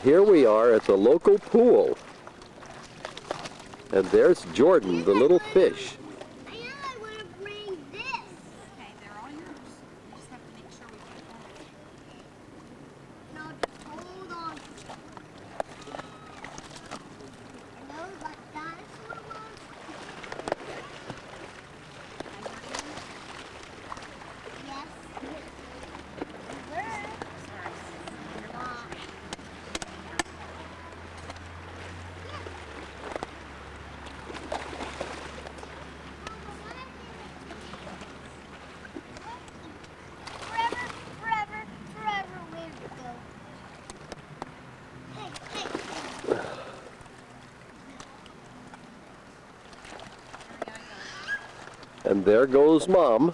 Here we are at the local pool. And there's Jordan, the little fish. I want to bring this. Okay, they're all yours. You just have to make sure we get them. No, just hold on. Are those like dinosaur ones? Yes. Where? Forever, where to go? Hey. And there goes Mom,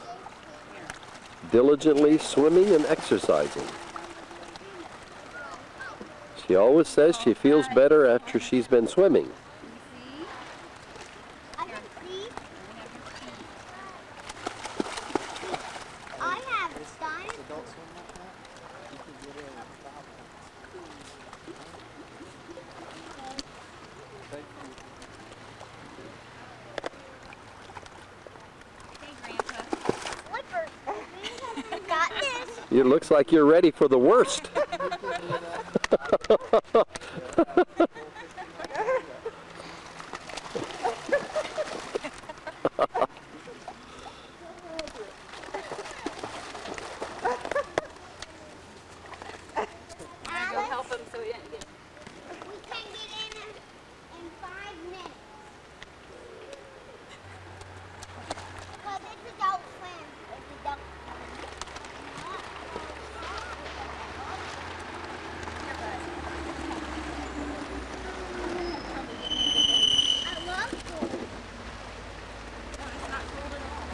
diligently swimming and exercising. She always says she feels better after she's been swimming. I can see. I have dinosaurs. Hey, Grandpa. Slippers. Got this. It looks like you're ready for the worst. Go help him so he doesn't get. We can get in 5 minutes. Because it's adult swim. It's adult I love pool. It's not cold at all.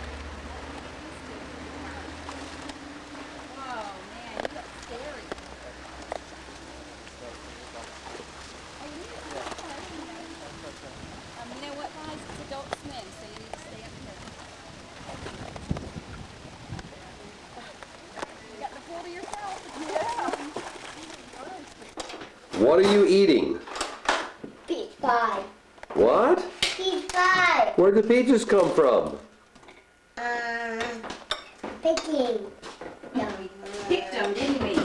Whoa, man, you look scary. You know what, guys? It's adult swim, so you need to stay up here. You got the pool to yourself. What are you eating? Peach pie. What? Peach pie. Where did the peaches come from? Picking. We picked them, didn't we?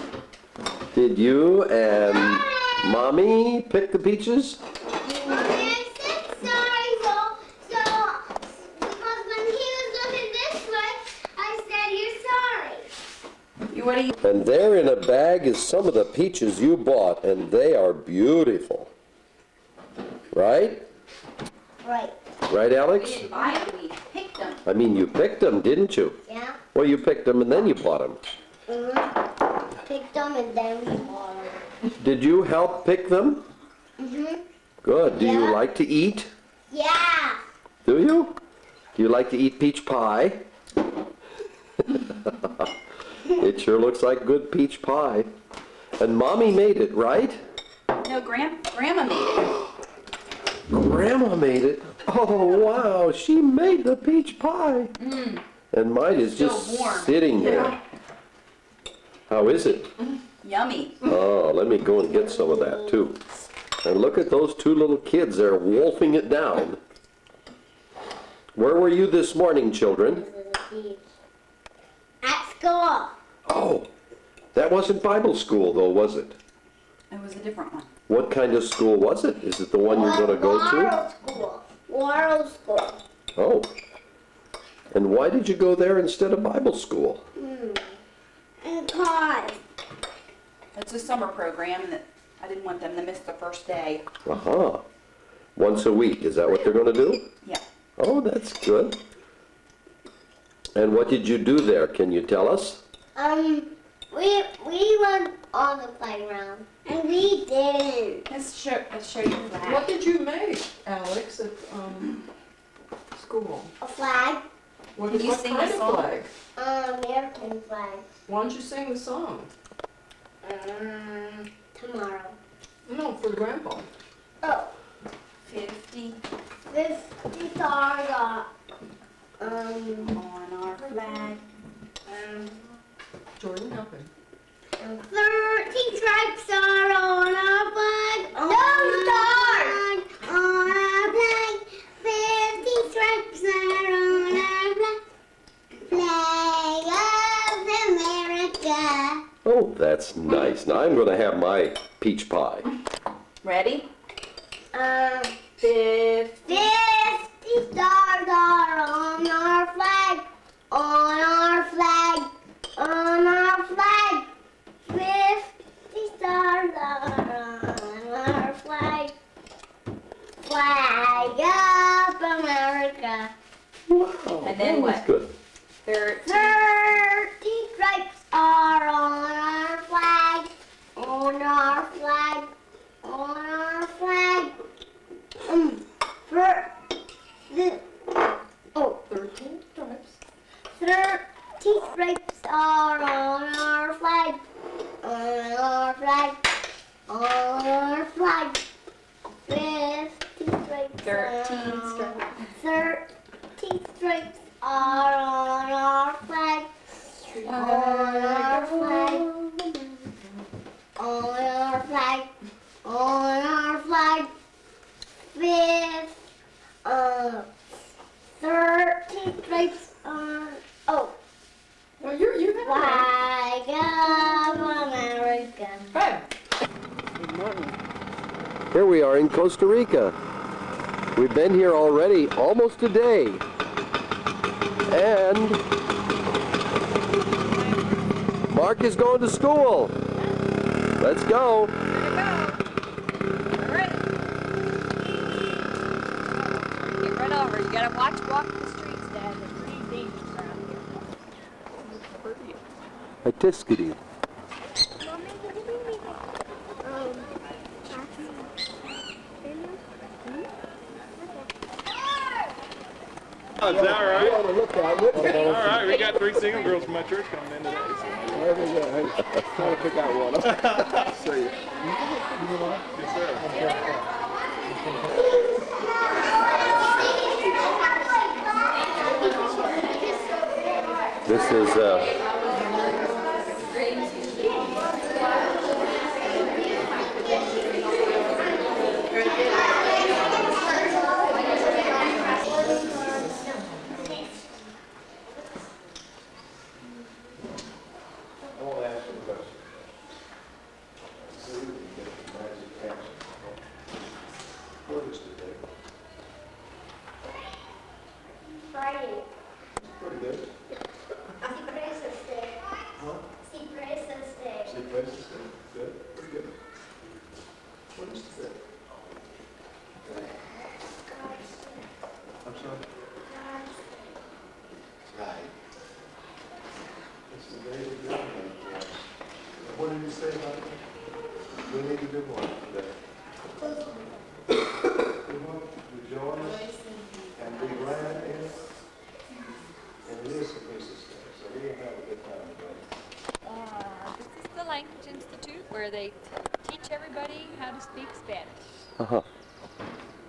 Did you and Mommy pick the peaches? I said sorry, so because when he was looking this way, I said you're sorry. What are you? And there in a bag is some of the peaches you bought, and they are beautiful. Right? Right. Right, We Alex? didn't buy them, we picked them. I mean, you picked them, didn't you? Yeah. Well, you picked them and then you bought them. Picked them and then we bought them. Did you help pick them? Good. Do you Yeah. like to eat? Yeah. Do you? Do you like to eat peach pie? It sure looks like good peach pie. And Mommy made it, right? No, Grandma made it. Grandma made it. Oh, wow. She made the peach pie. And mine is Still just warm. sitting there. How is it? Yummy. Oh, let me go and get some of that too. And look at those two little kids. They're wolfing it down. Where were you this morning, children? At school. Oh, that wasn't Bible school though, was it? It was a different one. What kind of school was it? Is it the one you're going to go to? Laurel School. Laurel School. Oh. And why did you go there instead of Bible school? Because It's a summer program that I didn't want them to miss the first day. Aha. Once a week, is that what they're going to do? Yeah. Oh, that's good. And what did you do there? Can you tell us? we went on the playground and we didn't. Let's show you that. What did you make, Alex, at school? A flag. What, Can you what sing kind a of song? flag? American flag. Why don't you sing the song? Tomorrow. No, for Grandpa. Oh, 50 50 stars are, on our flag. Jordan, help him. 13 stripes are on our That's nice. Now I'm going to have my peach pie. Ready? 50 stars are on our flag, on our flag, on our flag. 50 stars are on our flag, flag of America. Wow, And then that was what? good. 30. 30 stripes are on our flag, on our flag, on our flag. For the 13 stripes. 30 stripes are on our flag, on our flag, on our flag. 50 stripes. 13 stripes. 30 stripes are on our flag, on our flag, on our flag, on our flag. 30 stripes on, No, you have flag of America. it. Here we are in Costa Rica. We've been here already almost a day. And Mark is going to school. Let's go. Get right over. You gotta watch walking the streets, Dad. They're pretty dangerous around here. A tiskity. Oh, is that all right? All right, we got 3 single girls from my church coming in today. So. Trying to pick out one. See you. Yes, sir. This is I want to ask you a question. See if you get the magic action. What is today? Friday. Pretty good. Cipresas Day. Huh? Cipresas Day. See places? Good. Pretty good. What is today? I'm sorry? Right. It's the day of God. What did you say about it? We need to do what today? We want to rejoice and be glad in it. And it is a Christmas day, so we will have a good time today. This is the Language Institute where they teach everybody how to speak Spanish. uh-huh.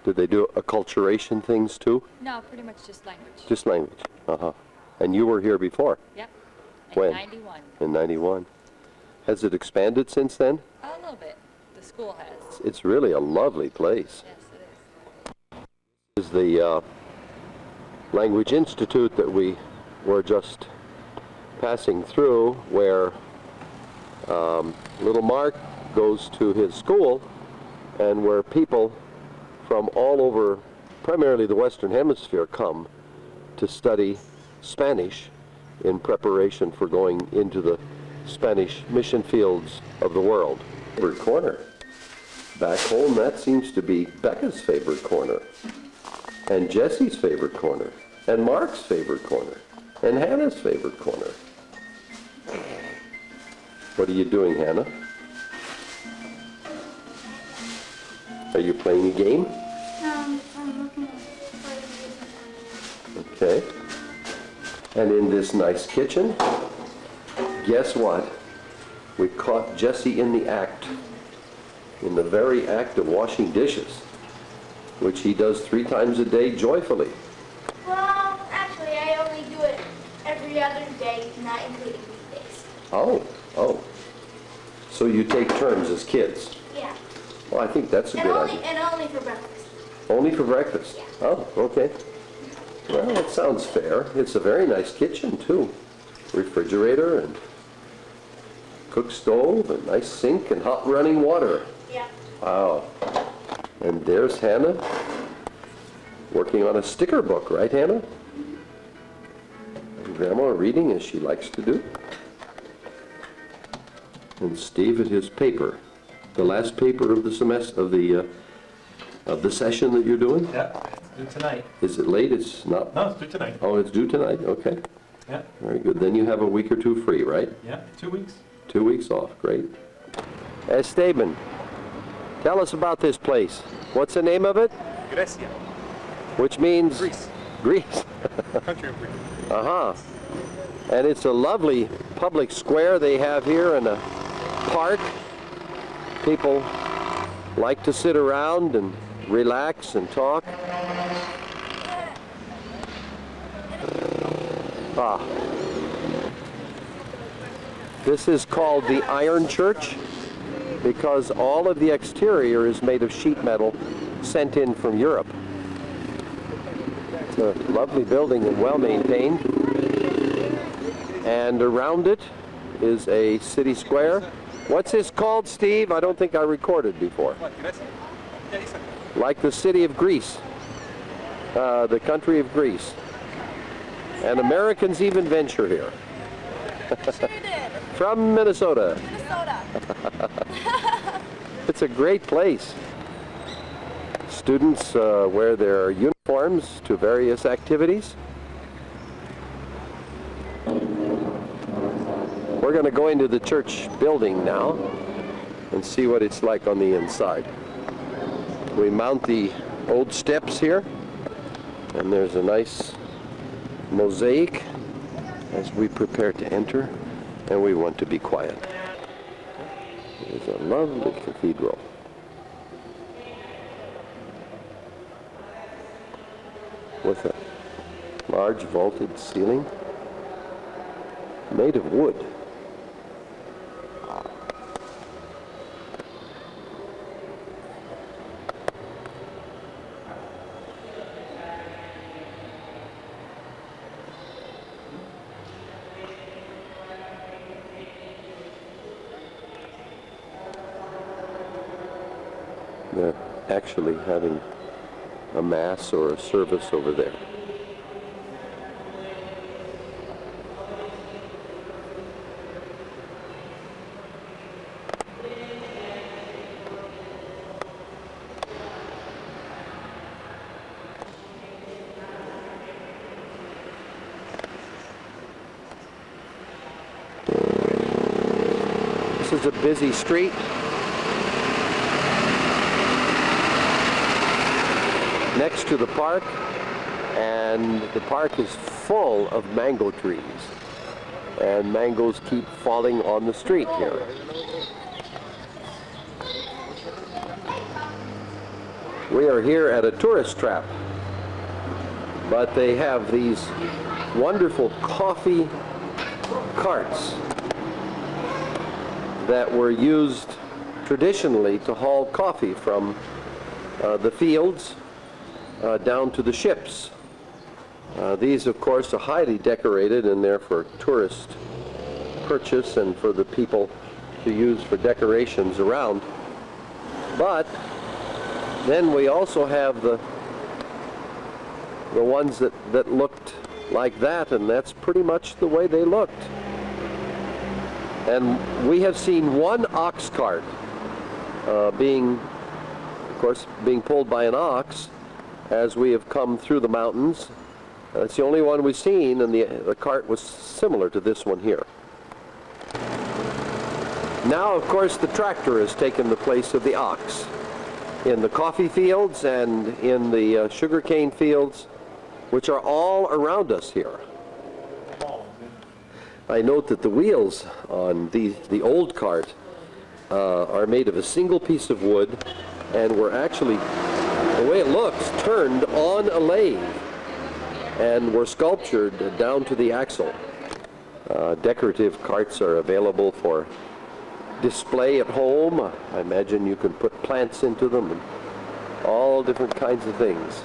Did they do acculturation things too? No, pretty much just language. Just language. Uh-huh. And you were here before Yep. When? In 91. in 91. Has it expanded since then? A little bit. The school has. It's really a lovely place. Yes, it is. This is the Language Institute that we were just passing through, where little Mark goes to his school, and where people from all over, primarily the Western Hemisphere, come to study Spanish in preparation for going into the Spanish mission fields of the world. Favorite corner. Back home, that seems to be Becca's favorite corner, and Jesse's favorite corner, and Mark's favorite corner, and Hannah's favorite corner. What are you doing, Hannah? Are you playing a game? I'm looking for Okay. And in this nice kitchen, guess what? We caught Jesse in the act, in the very act of washing dishes, which he does 3 times a day joyfully. Well, actually, I only do it every other day, not including weekdays. Oh. So you take turns as kids? Yeah. Well, I think that's a good idea. And only for breakfast. Only for breakfast? Yeah. Oh, okay. Well, that sounds fair. It's a very nice kitchen, too. Refrigerator and cook stove, a nice sink, and hot running water. Yeah. Wow. And there's Hannah working on a sticker book, right, Hannah? And Grandma reading as she likes to do. And Steve at his paper, the last paper of the semester of the session that you're doing. Yeah, it's due tonight. Is it late? It's not. No, it's due tonight. Oh, it's due tonight. Okay. Yeah, Very good. Then you have a week or two free, right? yeah, 2 weeks. 2 weeks off. Great. Esteban, tell us about this place. What's the name of it? Grecia, Which means Greece, Greece. country of Greece. Uh-huh. And it's a lovely public square they have here and a park. People like to sit around and relax and talk. Ah. This is called the Iron Church because all of the exterior is made of sheet metal sent in from Europe. It's a lovely building and well maintained. And around it is a city square. What's this called, Steve? I don't think I recorded before. What, Grecia? Yeah, exactly. Like the city of Greece, the country of Greece. And Americans even venture here. Sure did. From Minnesota. Minnesota. It's a great place. Students wear their uniforms to various activities. We're going to go into the church building now and see what it's like on the inside. We mount the old steps here, and there's a nice mosaic as we prepare to enter, and we want to be quiet. It's a lovely cathedral. With a large vaulted ceiling made of wood. They're actually having a mass or a service over there. This is a busy street. Next to the park, and the park is full of mango trees, and mangoes keep falling on the street here. We are here at a tourist trap, but they have these wonderful coffee carts that were used traditionally to haul coffee from the fields down to the ships. These, of course, are highly decorated, and they're for tourist purchase and for the people to use for decorations around. But then we also have the ones that looked like that, and that's pretty much the way they looked. And we have seen one ox cart being pulled by an ox as we have come through the mountains. That's the only one we've seen, and the cart was similar to this one here. Now, of course, the tractor has taken the place of the ox in the coffee fields and in the sugarcane fields, which are all around us here. I note that the wheels on the old cart are made of a single piece of wood, and were actually, the way it looks, turned on a lathe and were sculptured down to the axle. Decorative carts are available for display at home. I imagine you can put plants into them and all different kinds of things.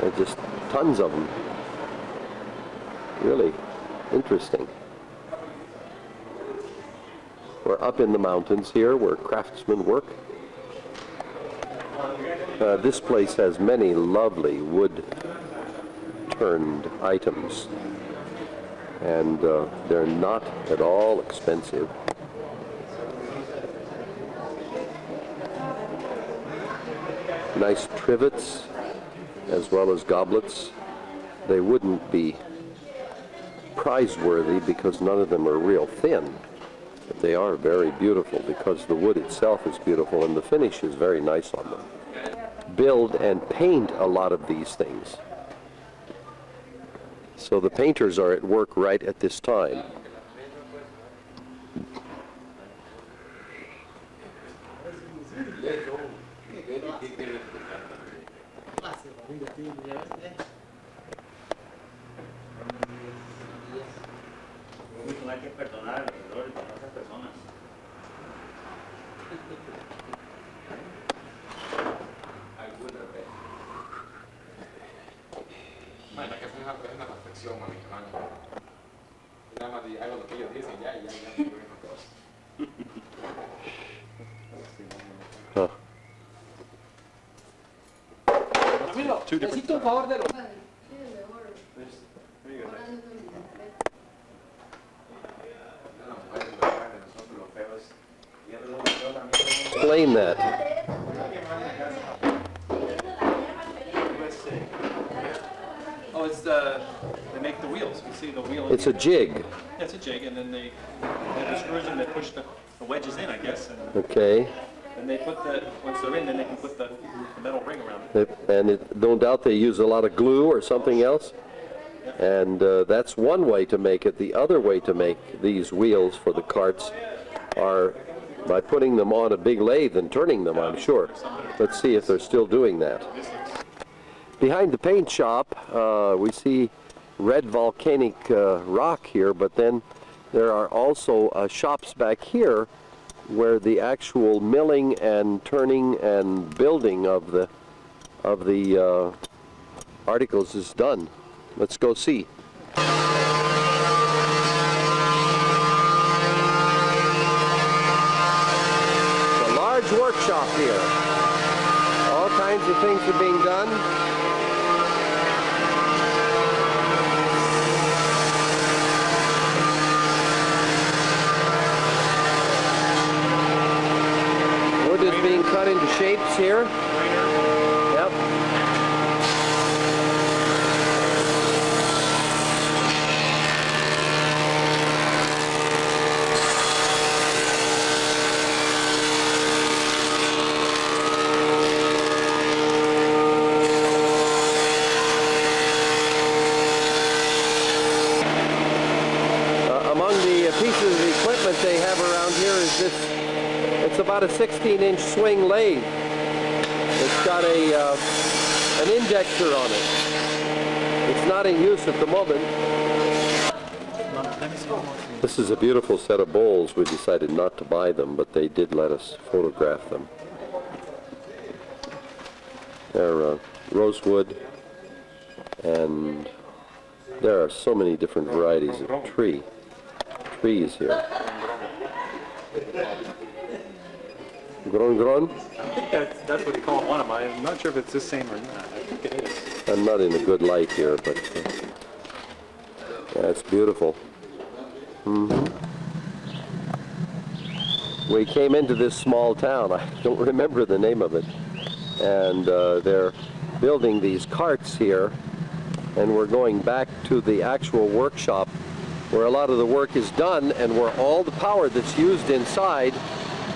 There are just tons of them. Really interesting. We're up in the mountains here where craftsmen work. This place has many lovely wood-turned items, and they're not at all expensive. Nice trivets as well as goblets. They wouldn't be prize-worthy because none of them are real thin, but they are very beautiful because the wood itself is beautiful and the finish is very nice on them. Build and paint a lot of these things. So the painters are at work right at this time. Hay que perdonar a los errores de otras personas. Bueno, que es una perfección, mami, hermano. Nada más hago lo que ellos dicen, ya, me digo una cosa. Necesito un favor de los... Explain that. Oh, it's they make the wheels. You see the wheel. It's a jig. Yeah, it's a jig, and then they have the screws and they push the wedges in, I guess. And Okay. they put once they're in, then they can put the metal ring around it. No doubt they use a lot of glue or something else. And that's one way to make it. The other way to make these wheels for the carts are by putting them on a big lathe and turning them, I'm sure. Let's see if they're still doing that. Behind the paint shop, we see red volcanic rock here, but then there are also shops back here where the actual milling and turning and building of the articles is done. Let's go see. Workshop here. All kinds of things are being done. Wood is being cut into shapes here. Yep. They have around here is this. It's about a 16-inch swing lathe. It's got an indexer on it. It's not in use at the moment. This is a beautiful set of bowls. We decided not to buy them, but they did let us photograph them. They're rosewood, and there are so many different varieties of trees here. Gron? I think that's what they call one of mine. I'm not sure if it's the same or not. I think it is. I'm not in a good light here, but yeah, it's beautiful. We came into this small town. I don't remember the name of it. And they're building these carts here, and we're going back to the actual workshop where a lot of the work is done and where all the power that's used inside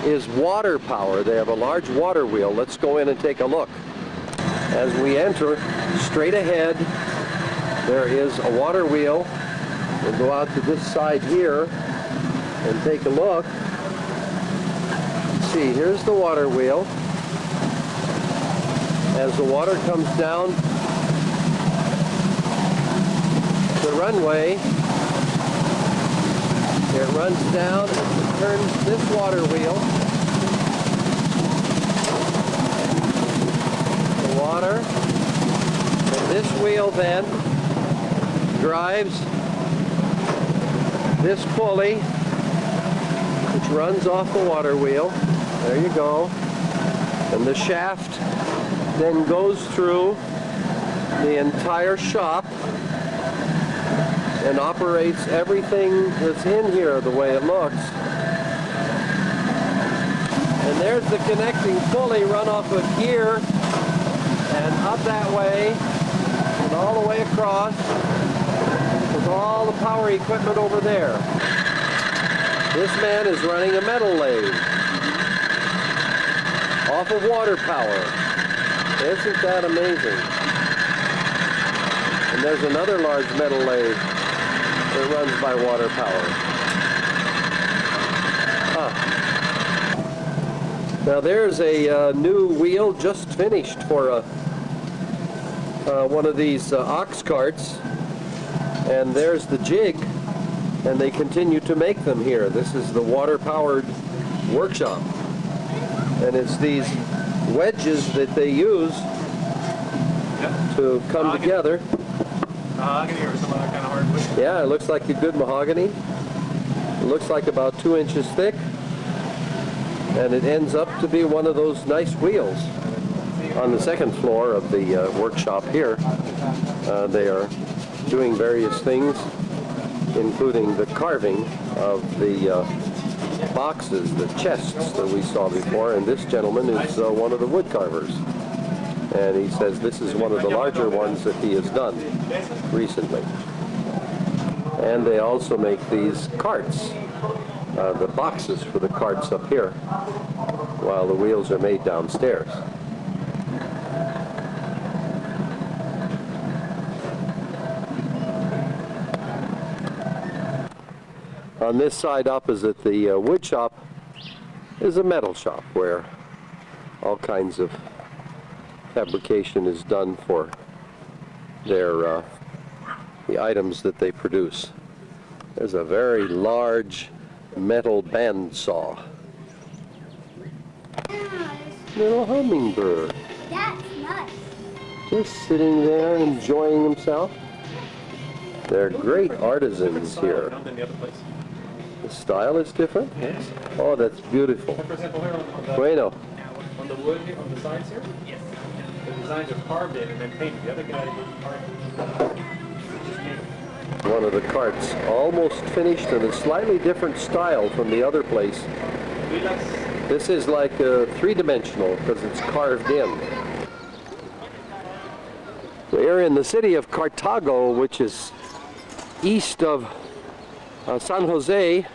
is water power. They have a large water wheel. Let's go in and take a look. As we enter, straight ahead, there is a water wheel. We'll go out to this side here and take a look. See, here's the water wheel. As the water comes down the runway, it runs down and turns this water wheel. The water. And this wheel then drives this pulley to which runs off the water wheel. There you go. And the shaft then goes through the entire shop and operates everything that's in here the way it looks. And there's the connecting pulley run off a gear and up that way and all the way across with all the power equipment over there. This man is running a metal lathe off of water power. Isn't that amazing? And there's another large metal lathe that runs by water power. Now there's a new wheel just finished for one of these ox carts, and there's the jig, and they continue to make them here. This is the water-powered workshop, and it's these wedges that they use to come together. Mahogany or some other kind of hardwood? Yeah, it looks like a good mahogany. It looks like about 2 inches thick, and it ends up to be one of those nice wheels. On the second floor of the workshop here, they are doing various things, including the carving of the boxes, the chests that we saw before, and this gentleman is one of the wood carvers. And he says this is one of the larger ones that he has done recently. And they also make these carts, the boxes for the carts up here, while the wheels are made downstairs. On this side opposite the wood shop is a metal shop where all kinds of fabrication is done for their the items that they produce. There's a very large metal band saw. Little hummingbird. That's nice. Just sitting there enjoying himself. They're great artisans here. Than the other place. The style is different. Yes. Oh, that's beautiful. For example, here Bueno. on the wood here, on the sides here, yes. The designs are carved in and then painted. The other guy didn't carve it. One of the carts almost finished in a slightly different style from the other place. This is like three-dimensional because it's carved in. We're in the city of Cartago, which is east of San Jose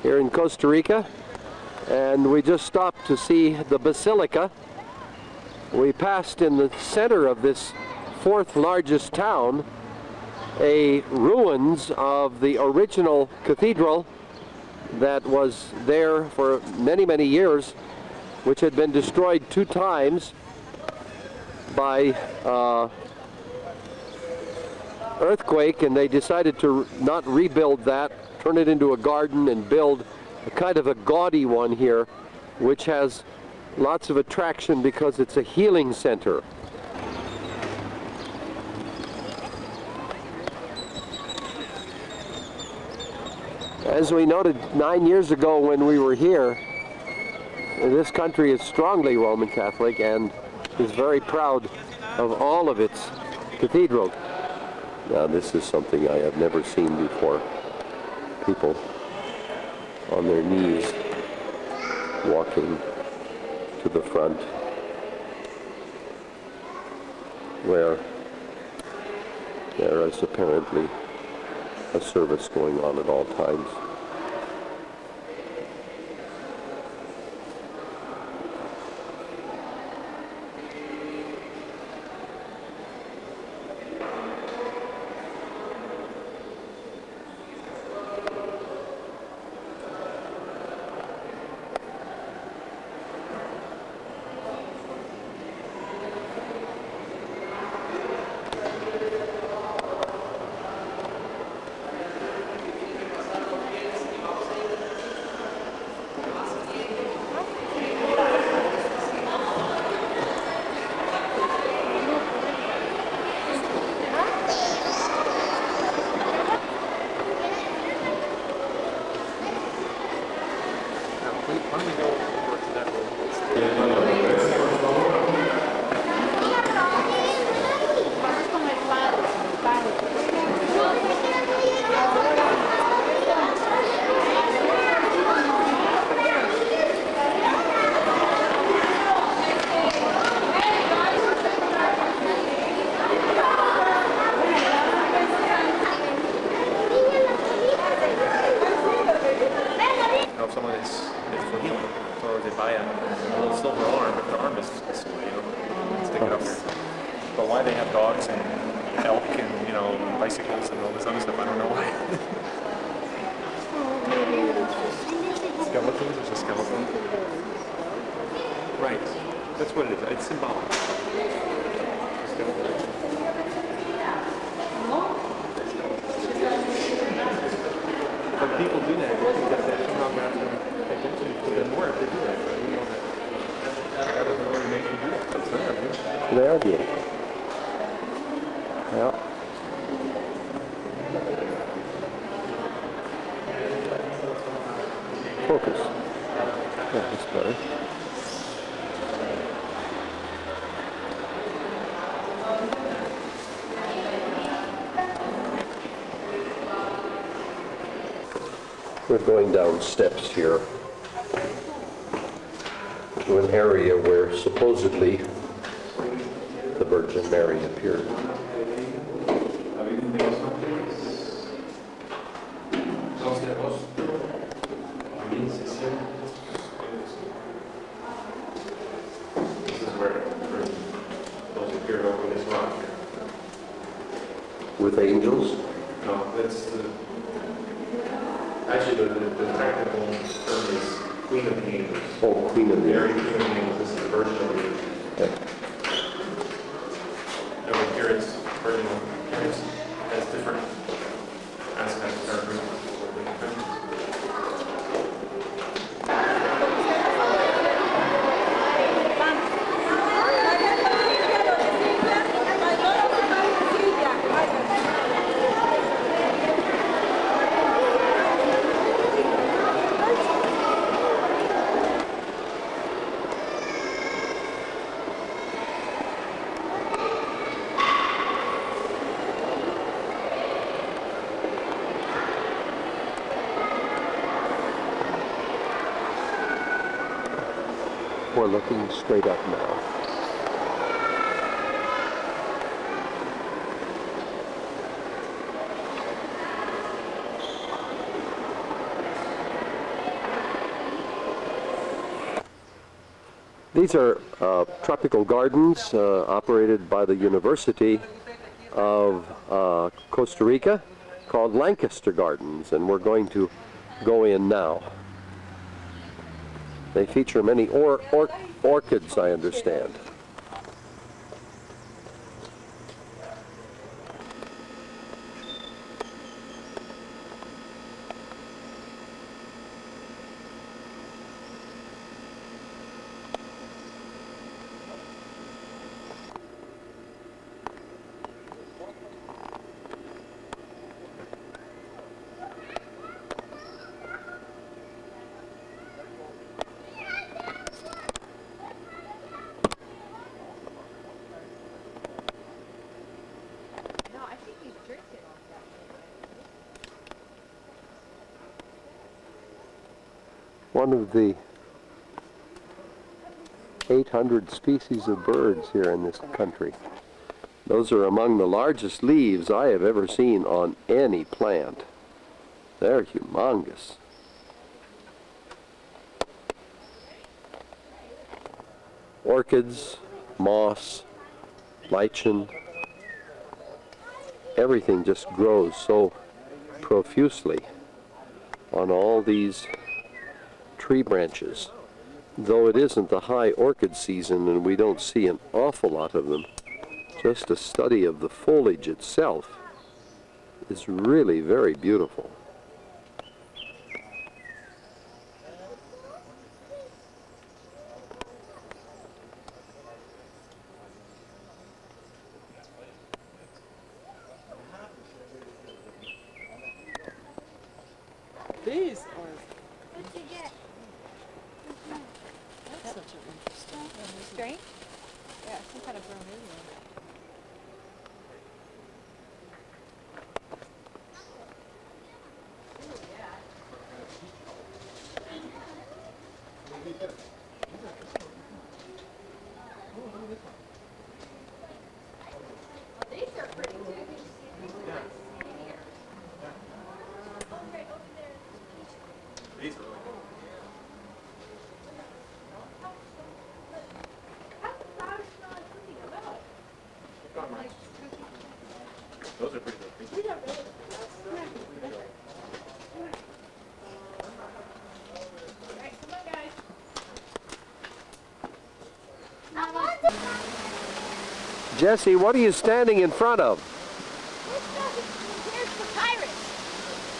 here in Costa Rica, and we just stopped to see the Basilica. We passed in the center of this fourth largest town a ruins of the original cathedral that was there for many, many years, which had been destroyed 2 times by earthquake, and they decided to not rebuild that, turn it into a garden and build a kind of a gaudy one here, which has lots of attraction because it's a healing center. As we noted 9 years ago when we were here, this country is strongly Roman Catholic and is very proud of all of its cathedrals. Now this is something I have never seen before. People on their knees walking to the front where there is apparently a service going on at all times. bicycles and all this other stuff. I don't know why. Skeletons? There's a skeleton. Right. That's what it is. It's symbolic. But people do that. They think that somehow God's going to pay attention to them more if they do that. But we know that God doesn't really make you do that. That's their view. They are good. Yeah. Focus. Yeah, that's better. We're going down steps here to an area where supposedly the Virgin Mary appeared. This is where those appeared over this rock here. With angels? No, that's the... Actually, the technical term is Queen of the Angels. Oh, Queen of the Mary, Angels. Queen of the Angels. This is the Virgin of the Angels. Okay. Over here, it's Virgin of the Angels. Has different aspects of our group. We're looking straight up now. These are tropical gardens operated by the University of Costa Rica called Lancaster Gardens, and we're going to go in now. They feature many orchids, I understand. One of the 800 species of birds here in this country. Those are among the largest leaves I have ever seen on any plant. They're humongous. Orchids, moss, lichen, everything just grows so profusely on all these tree branches. Though it isn't the high orchid season and we don't see an awful lot of them, just a study of the foliage itself is really very beautiful. These are, What'd you get? that's such an interesting. Straight? Yeah, some kind of bromeliad. These are pretty too. Oh, right over there. Jesse, what are you standing in front of? Here's papyrus.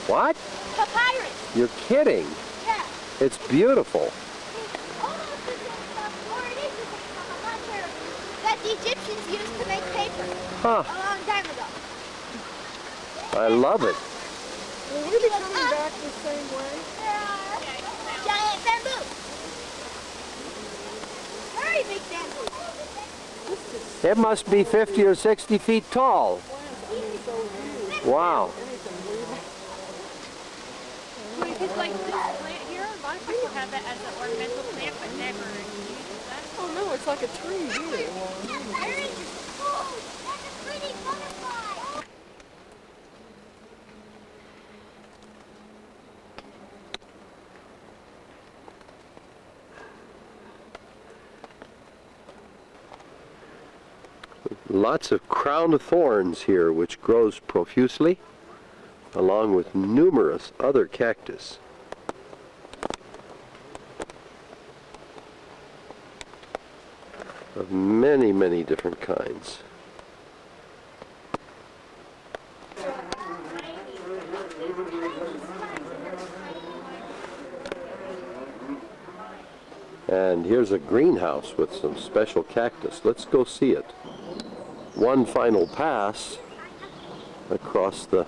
What? Papyrus. You're kidding. Yeah. It's beautiful. It's almost the same stuff, or it is the same stuff, I'm not sure, that the Egyptians used to make paper Huh. a long time ago. I love it. Will we be coming back the same way? Giant bamboo. Very big bamboo. It must be 50 or 60 feet tall. Wow. Because like this plant here, a lot of people have that as an ornamental plant, but never use that. Oh no, it's like a tree here. Oh, that's a pretty butterfly. Lots of crown of thorns here, which grows profusely, along with numerous other cactus. Of many, many different kinds. And here's a greenhouse with some special cactus. Let's go see it. One final pass across the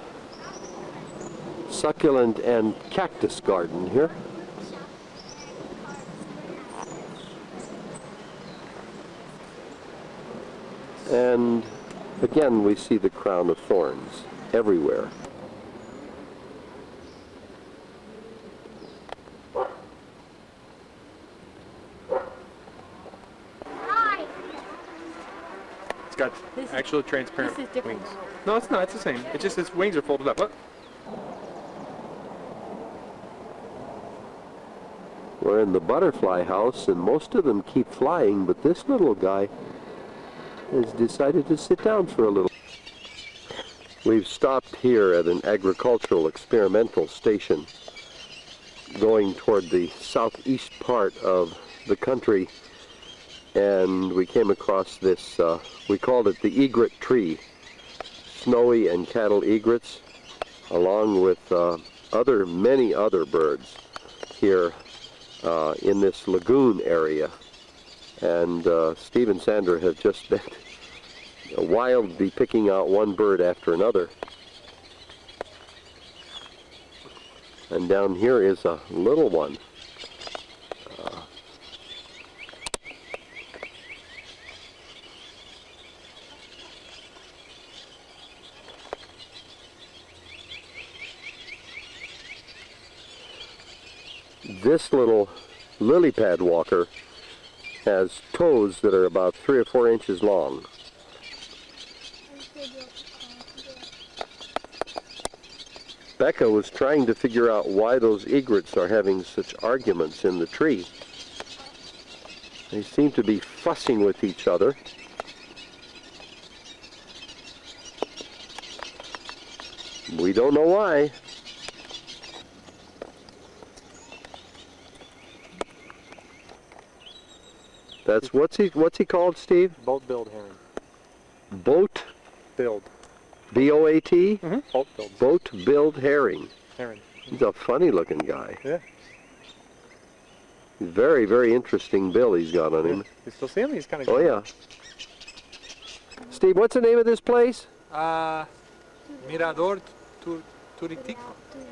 succulent and cactus garden here. And again, we see the crown of thorns everywhere. Hi. It's got actual transparent this is different. wings. No, it's not. It's the same. It's just its wings are folded up. Look. We're in the butterfly house, and most of them keep flying, but this little guy has decided to sit down for a little. We've stopped here at an agricultural experimental station going toward the southeast part of the country, and we came across this, we called it the egret tree, snowy and cattle egrets, along with many other birds here in this lagoon area. And Steve and Sandra have just been wildly picking out one bird after another. And down here is a little one. This little lily pad walker has toes that are about 3 or 4 inches long. Becca was trying to figure out why those egrets are having such arguments in the tree. They seem to be fussing with each other. We don't know why. That's what's he called, Steve? Boat-billed heron. Boat Billed. B-O-A-T? Mm-hmm. Boat-billed Boat-billed herring. heron. He's a funny-looking guy. Yeah. Very, very interesting bill he's got on him. You still see him? He's kind of. Oh yeah. Steve, what's the name of this place? Mirador Turitico.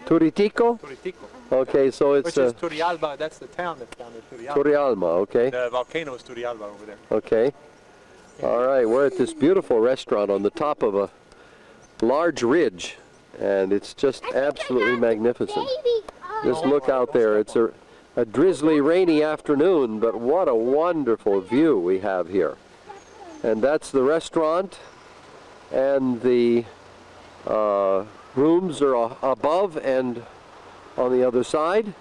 Turitico? Turitico. Okay, so it's Which is Turrialba. That's the town that's down there. Turrialba. Turrialba, okay. The volcano is Turrialba over there. Okay. All right, we're at this beautiful restaurant on the top of a large ridge, and it's just absolutely magnificent. Just look out there. It's a drizzly, rainy afternoon, but what a wonderful view we have here. And that's the restaurant, and the rooms are above and on the other side.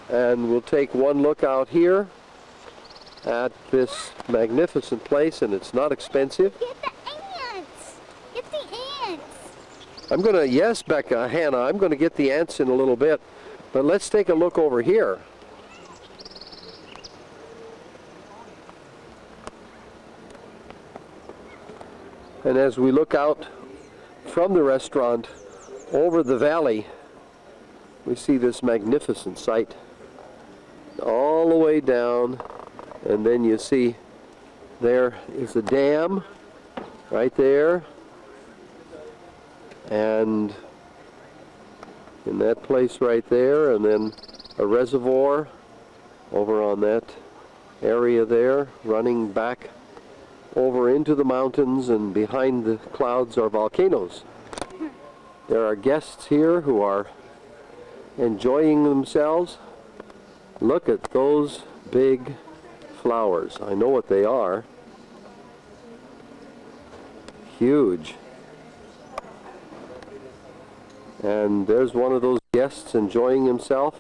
And we'll take one look out here at this magnificent place, and it's not expensive. Get the ants. Get the ants. I'm gonna, yes, Becca, Hannah, I'm gonna get the ants in a little bit, but let's take a look over here. And as we look out from the restaurant over the valley, we see this magnificent sight all the way down, and then you see there is a dam right there, and in that place right there, and then a reservoir over on that area there, running back over into the mountains, and behind the clouds are volcanoes. There are guests here who are enjoying themselves. Look at those big flowers. I know what they are. Huge. And there's one of those guests enjoying himself.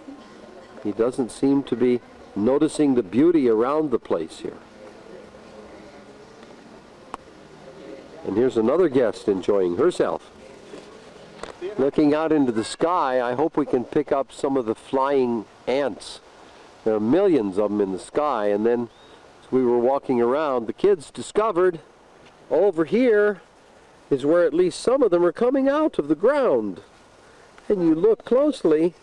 He doesn't seem to be noticing the beauty around the place here. And here's another guest enjoying herself. Looking out into the sky, I hope we can pick up some of the flying ants. There are millions of them in the sky, and then as we were walking around, the kids discovered over here is where at least some of them are coming out of the ground. And you look closely,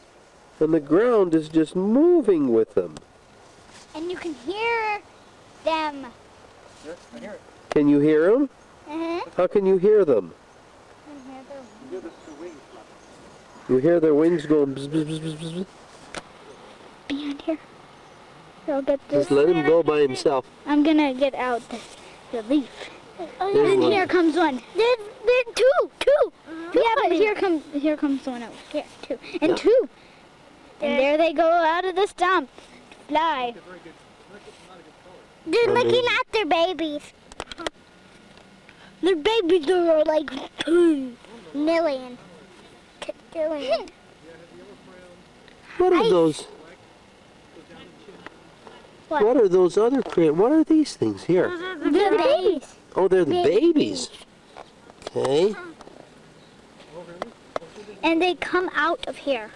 and the ground is just moving with them. And you can hear them. Yeah, I hear it. Can you hear them? Uh-huh. How can you hear them? You hear their wings going bzz, bzz, bzz, bzz, bzz. Behind here. I'll get this. Just let him go by himself. I'm gonna get out the leaf. There's And one. here comes one. There's two. Yeah, but here comes one over here, two. And Yeah. two. And there they go out of the stump. Fly. They're looking at their babies. Their babies are like 2 million. Billion. What are those? What are those other what are these things here? The babies. Oh, they're the babies. Okay. And they come out of here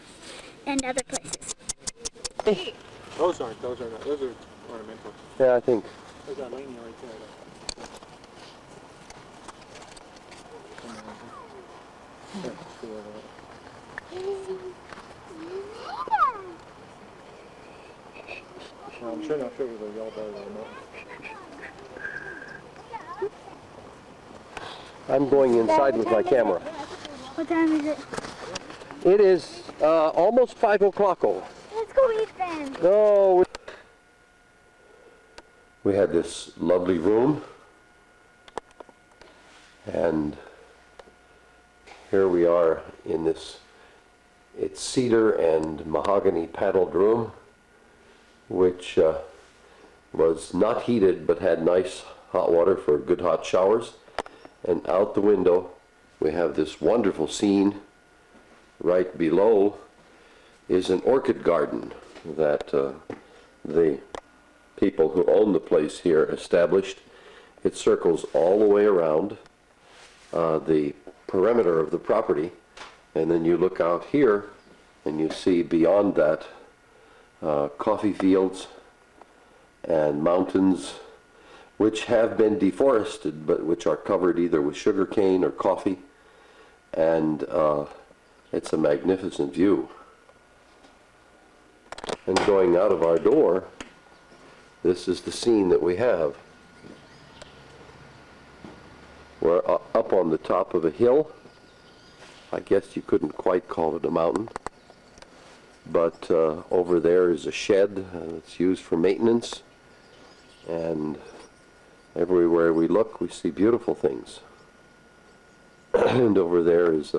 and other places. Those aren't, those are not, those are ornamental. Yeah, I think. There's that lane right there. I'm sure not sure where the yellow belly are. I'm going inside with my camera. What time is it? It is almost 5 o'clock. Let's go eat then. No. We had this lovely room, and here we are in this, it's cedar and mahogany paneled room, which was not heated but had nice hot water for good hot showers. And out the window we have this wonderful scene. Right below is an orchid garden that the people who own the place here established. It circles all the way around the perimeter of the property, and then you look out here and you see beyond that coffee fields and mountains which have been deforested but which are covered either with sugar cane or coffee, and it's a magnificent view. And going out of our door, this is the scene that we have. We're up on the top of a hill. I guess you couldn't quite call it a mountain. But over there is a shed that's used for maintenance. And everywhere we look, we see beautiful things. And over there is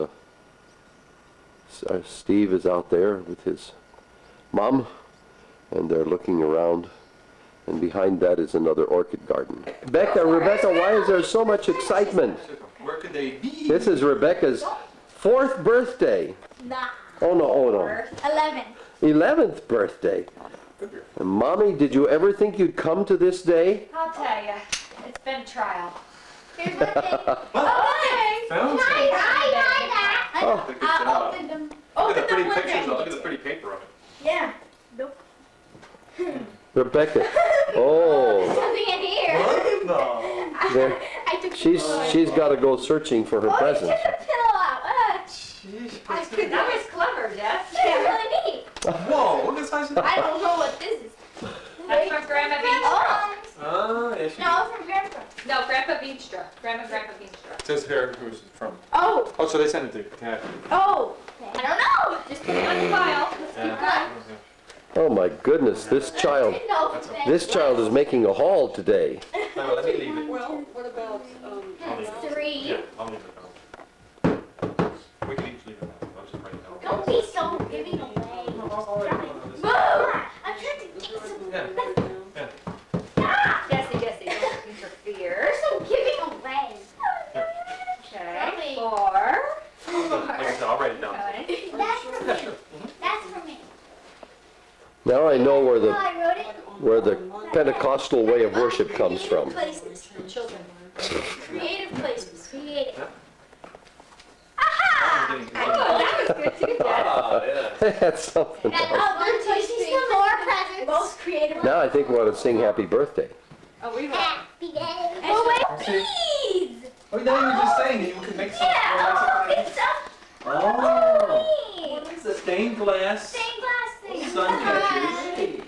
Steve is out there with his mom, and they're looking around. And behind that is another orchid garden. Rebecca, why is there so much excitement? Where could they be? This is Rebecca's 4th birthday. Nah. Oh no, 11. 11th birthday. And Mommy, did you ever think you'd come to this day? I'll tell you, it's been a trial. Here's one thing. Oh, Found some. Oh. Good I job. opened them. Look at Opened the them pretty one pictures. day. Look at the pretty paper on it. Yeah. Rebecca. Oh. Something in here. No. There. I took She's got to go searching for her Oh, you presents. took the pillow out. That was clever, Jeff. That's really neat. Whoa, look at the size of I that. don't know what this is. That's from Grandma Veenstra. Oh, yeah, she No, from Grandpa. No, Grandpa Veenstra. Grandpa Veenstra. It says here who's it from. Oh, Oh, so they sent it to Kat. oh. I don't know. Just put it on the file. Let's keep Yeah. going. Oh my goodness, this child is making a haul today. No, let me leave it. Well, what about, I'll leave it. 3. Yeah, I'll leave it. We can each leave it. I'll just write it down. Don't be so giving away. Move! I'm trying to get some. Yeah. Yeah. Ah! Jesse, don't interfere. There's some giving away. Okay. 4. Like I said, I'll write it down. Okay. That's for me. That's for me. Now I know where Oh, the I wrote it. where the Pentecostal way of worship comes from. Places for children. Creative places. Creative. Yeah. Aha! I'm getting Oh, that was good too, Jeff. Ah, yeah. That's something else. More presents. Most creative. Now I think we want to sing happy birthday. Oh, we will. Happy day. Oh, wait, please. Oh, no, you were just saying that you could make some. Yeah. Oh, it's a. Oh. Neat. Stained glass. Stained glass thing. Sun catchers.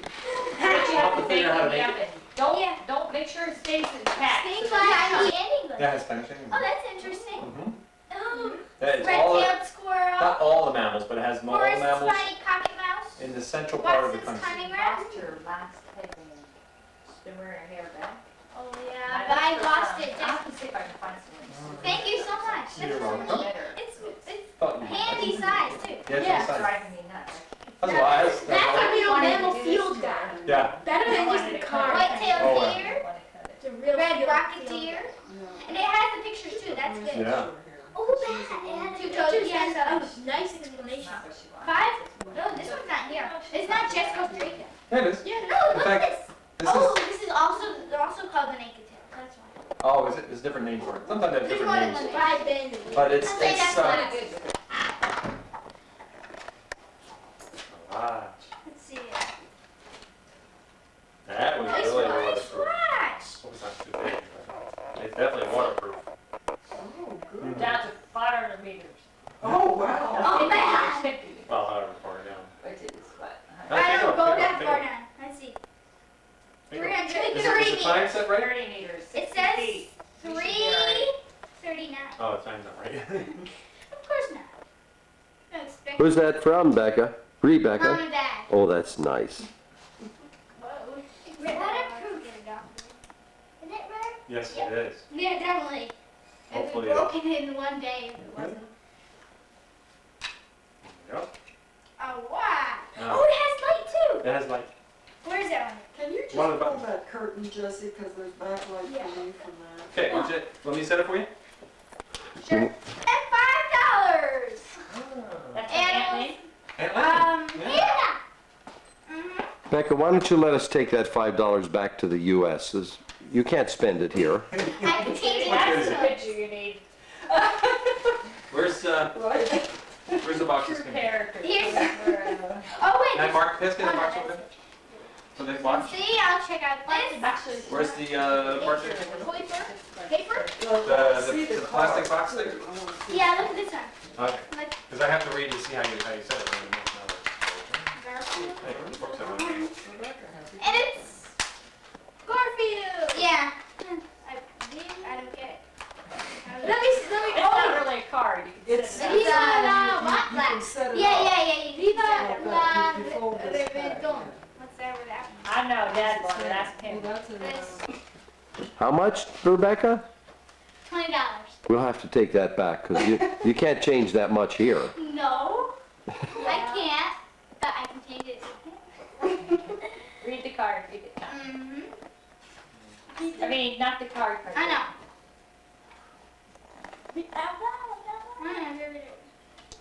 But you have to figure out how to bake it in make the oven. Don't make sure it stays intact. Stained glass in English. Yeah, it's Spanish. Oh, that's interesting. Mm-hmm. Oh, That is all, red-tailed squirrel. not all the mammals, but it has all the Forest mammals spiny pocket mouse. in the central part of the Watson's country. cunning rat. Lost your last typing. Been wearing her hair back. Oh yeah, but I lost it. I'll Just, see if I can find some. thank you so much. That's You're really welcome. neat. It's Thought you- handy size too. Yeah, it's Yeah. inside. Driving me nuts. That's why. That's a real mammal field guide. Yeah. Better than just the car. White-tailed Oh, yeah. deer. It's a real red rocketeer. And it has the pictures too. That's good. Yeah. Oh, that. It has two pictures. Yes, a nice explanation. 5? No, this one's not here. It's not just Costa Rica. Yeah, it is. Yeah. No, In look fact, at this. This Oh, is. this is also, they're also called the naked tail. That's why. Oh, is it? There's a different name for it. Sometimes they have There's different more than names. one. Five bends. But it's I'll say that's uh, pretty good. ah, Let's see. that was Nice really one. waterproof. Scratch. Hope it's not too big, but it's definitely waterproof. oh, good. Down to 500 meters. Oh, wow. Oh, man. Well, however far down. Which is what? I don't go that Big far one. down. Let's see. Big one. 330 Is the time meters. set right? 30 meters. 60 It says feet. You should be all right. 339. Oh, the time's not right. Of course not. I expect Who's that from, Becca? Mom Rebecca? and Dad. Oh, that's nice. Waterproof. Isn't it rare? Yes, Yep. it is. Yeah, definitely. If Hopefully, it broken in one day, if it wasn't. Yep. Oh, wow. No. Oh, it has light too. It has like. Where's that one? Can you just One of the pull buttons. that curtain, Jesse, because there's backlight Yeah. coming from that. Okay, let me set it for you. Sure. And $5. That's And- Anthony. And Yeah. Mhm. Becca, why don't you let us take that $5 back to the U.S.? You can't spend it here. I can change it. That's the That's picture you need. Where's the boxes? True character. Here's- Remember, Oh, wait. Can I mark this? Can I mark something? So they watch. See, I'll check out this. Actually, Where's the part there? Paper? The plastic box thing? Yeah, look at this one. Okay. Look. Because I have to read to see how you said it. Hey, books I want. And it's Garfield. Yeah. I don't get it. Let me. it's not really a card. You can It's, set it Viva up. la you can Matla. set it Yeah, up. yeah. Viva Like la that. You fold this back. Rebellion. What's that with that? I know, Dad wanted to ask Oh, him. that's a, This. How much, Rebecca? $20. We'll have to take that back because you can't change that much here. No, I can't. But I can change it. Read the card. Read it. Mm-hmm. I mean, not the card. I know.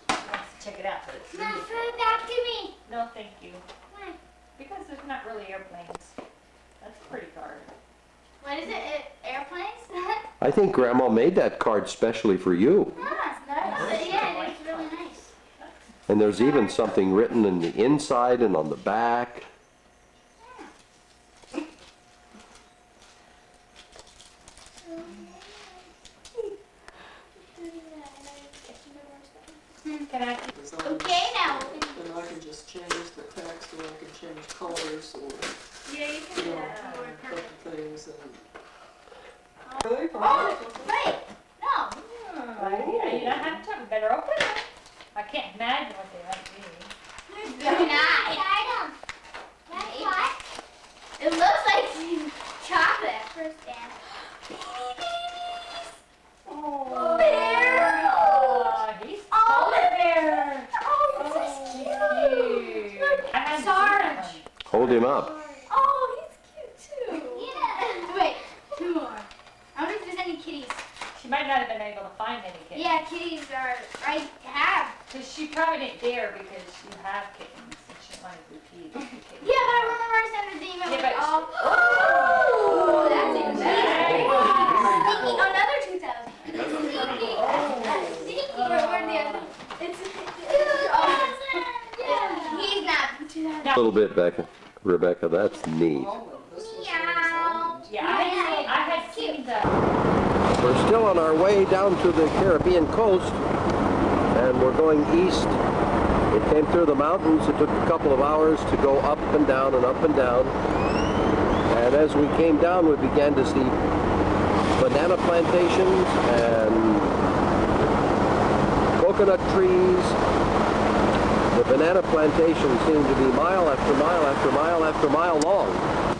Let's check it out. But it's Mom, throw it back to me. no, thank you. Why? Because there's not really airplanes. That's a pretty card. What is it? Airplanes? I think Grandma made that card specially for you. Ah, nice. Yeah, it's really nice. And there's even something written in the inside and on the back. Can I? Okay, now. Then I can just change the text, or I can change colors, or, Yeah, you can you do know, that. different things, and. Oh, wait. No. You don't have to. We better open it. I can't imagine what they might be. Very nice. That's what? It looks like chocolate at first, Dad. Oh, Bear. he's Oh, polar bear. Oh, Oh, this is cute. cute. I hadn't seen Sarge. that one. Hold him up. Oh, he's cute too. Yeah. Wait, two more. I wonder if there's any kitties. She might not have been able to find any kittens. Yeah, kitties are right to have. Because she probably didn't dare because you have kittens and she wanted to repeat. Yeah, but I remember I sent her the email. Yeah, but oh, that's even better. Sneaky, another 2,000. Sneaky. Sneaky. Where are the other? It's 2,000. Yeah. He's not 2,000. A little bit, Rebecca. That's neat. Oh, this was Meow. Yeah, I had seen the... We're still on our way down to the Caribbean coast, and we're going east. It came through the mountains. It took a couple of hours to go up and down and up and down. And as we came down, we began to see banana plantations and coconut trees. The banana plantations seem to be mile after mile after mile after mile long.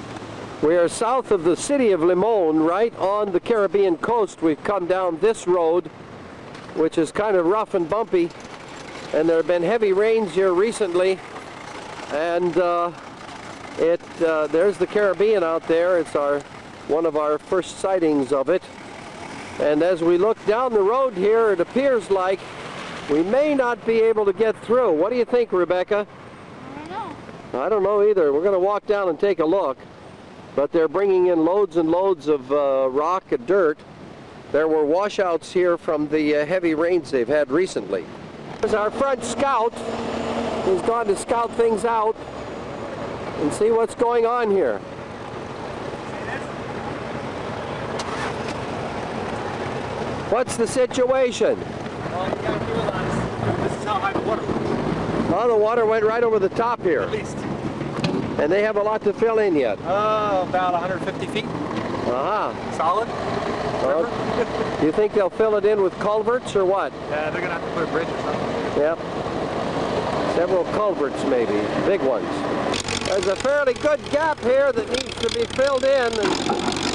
We are south of the city of Limon, right on the Caribbean coast. We've come down this road, which is kind of rough and bumpy, and there have been heavy rains here recently, and there's the Caribbean out there. It's one of our first sightings of it. And as we look down the road here, it appears like we may not be able to get through. What do you think, Rebecca? I don't know. I don't know either. We're going to walk down and take a look. But they're bringing in loads and loads of rock and dirt. There were washouts here from the heavy rains they've had recently. There's our front scout who's gone to scout things out and see what's going on here. What's the situation? Well, you gotta realize, this is how high the water was, Oh, the water went right over the top here. at least. And they have a lot to fill in yet. About 150 feet, Uh-huh. solid. Well, do you think they'll fill it in with culverts or what? Yeah, they're gonna have to put a bridge or something. Yep. Several culverts maybe, big ones. There's a fairly good gap here that needs to be filled in, and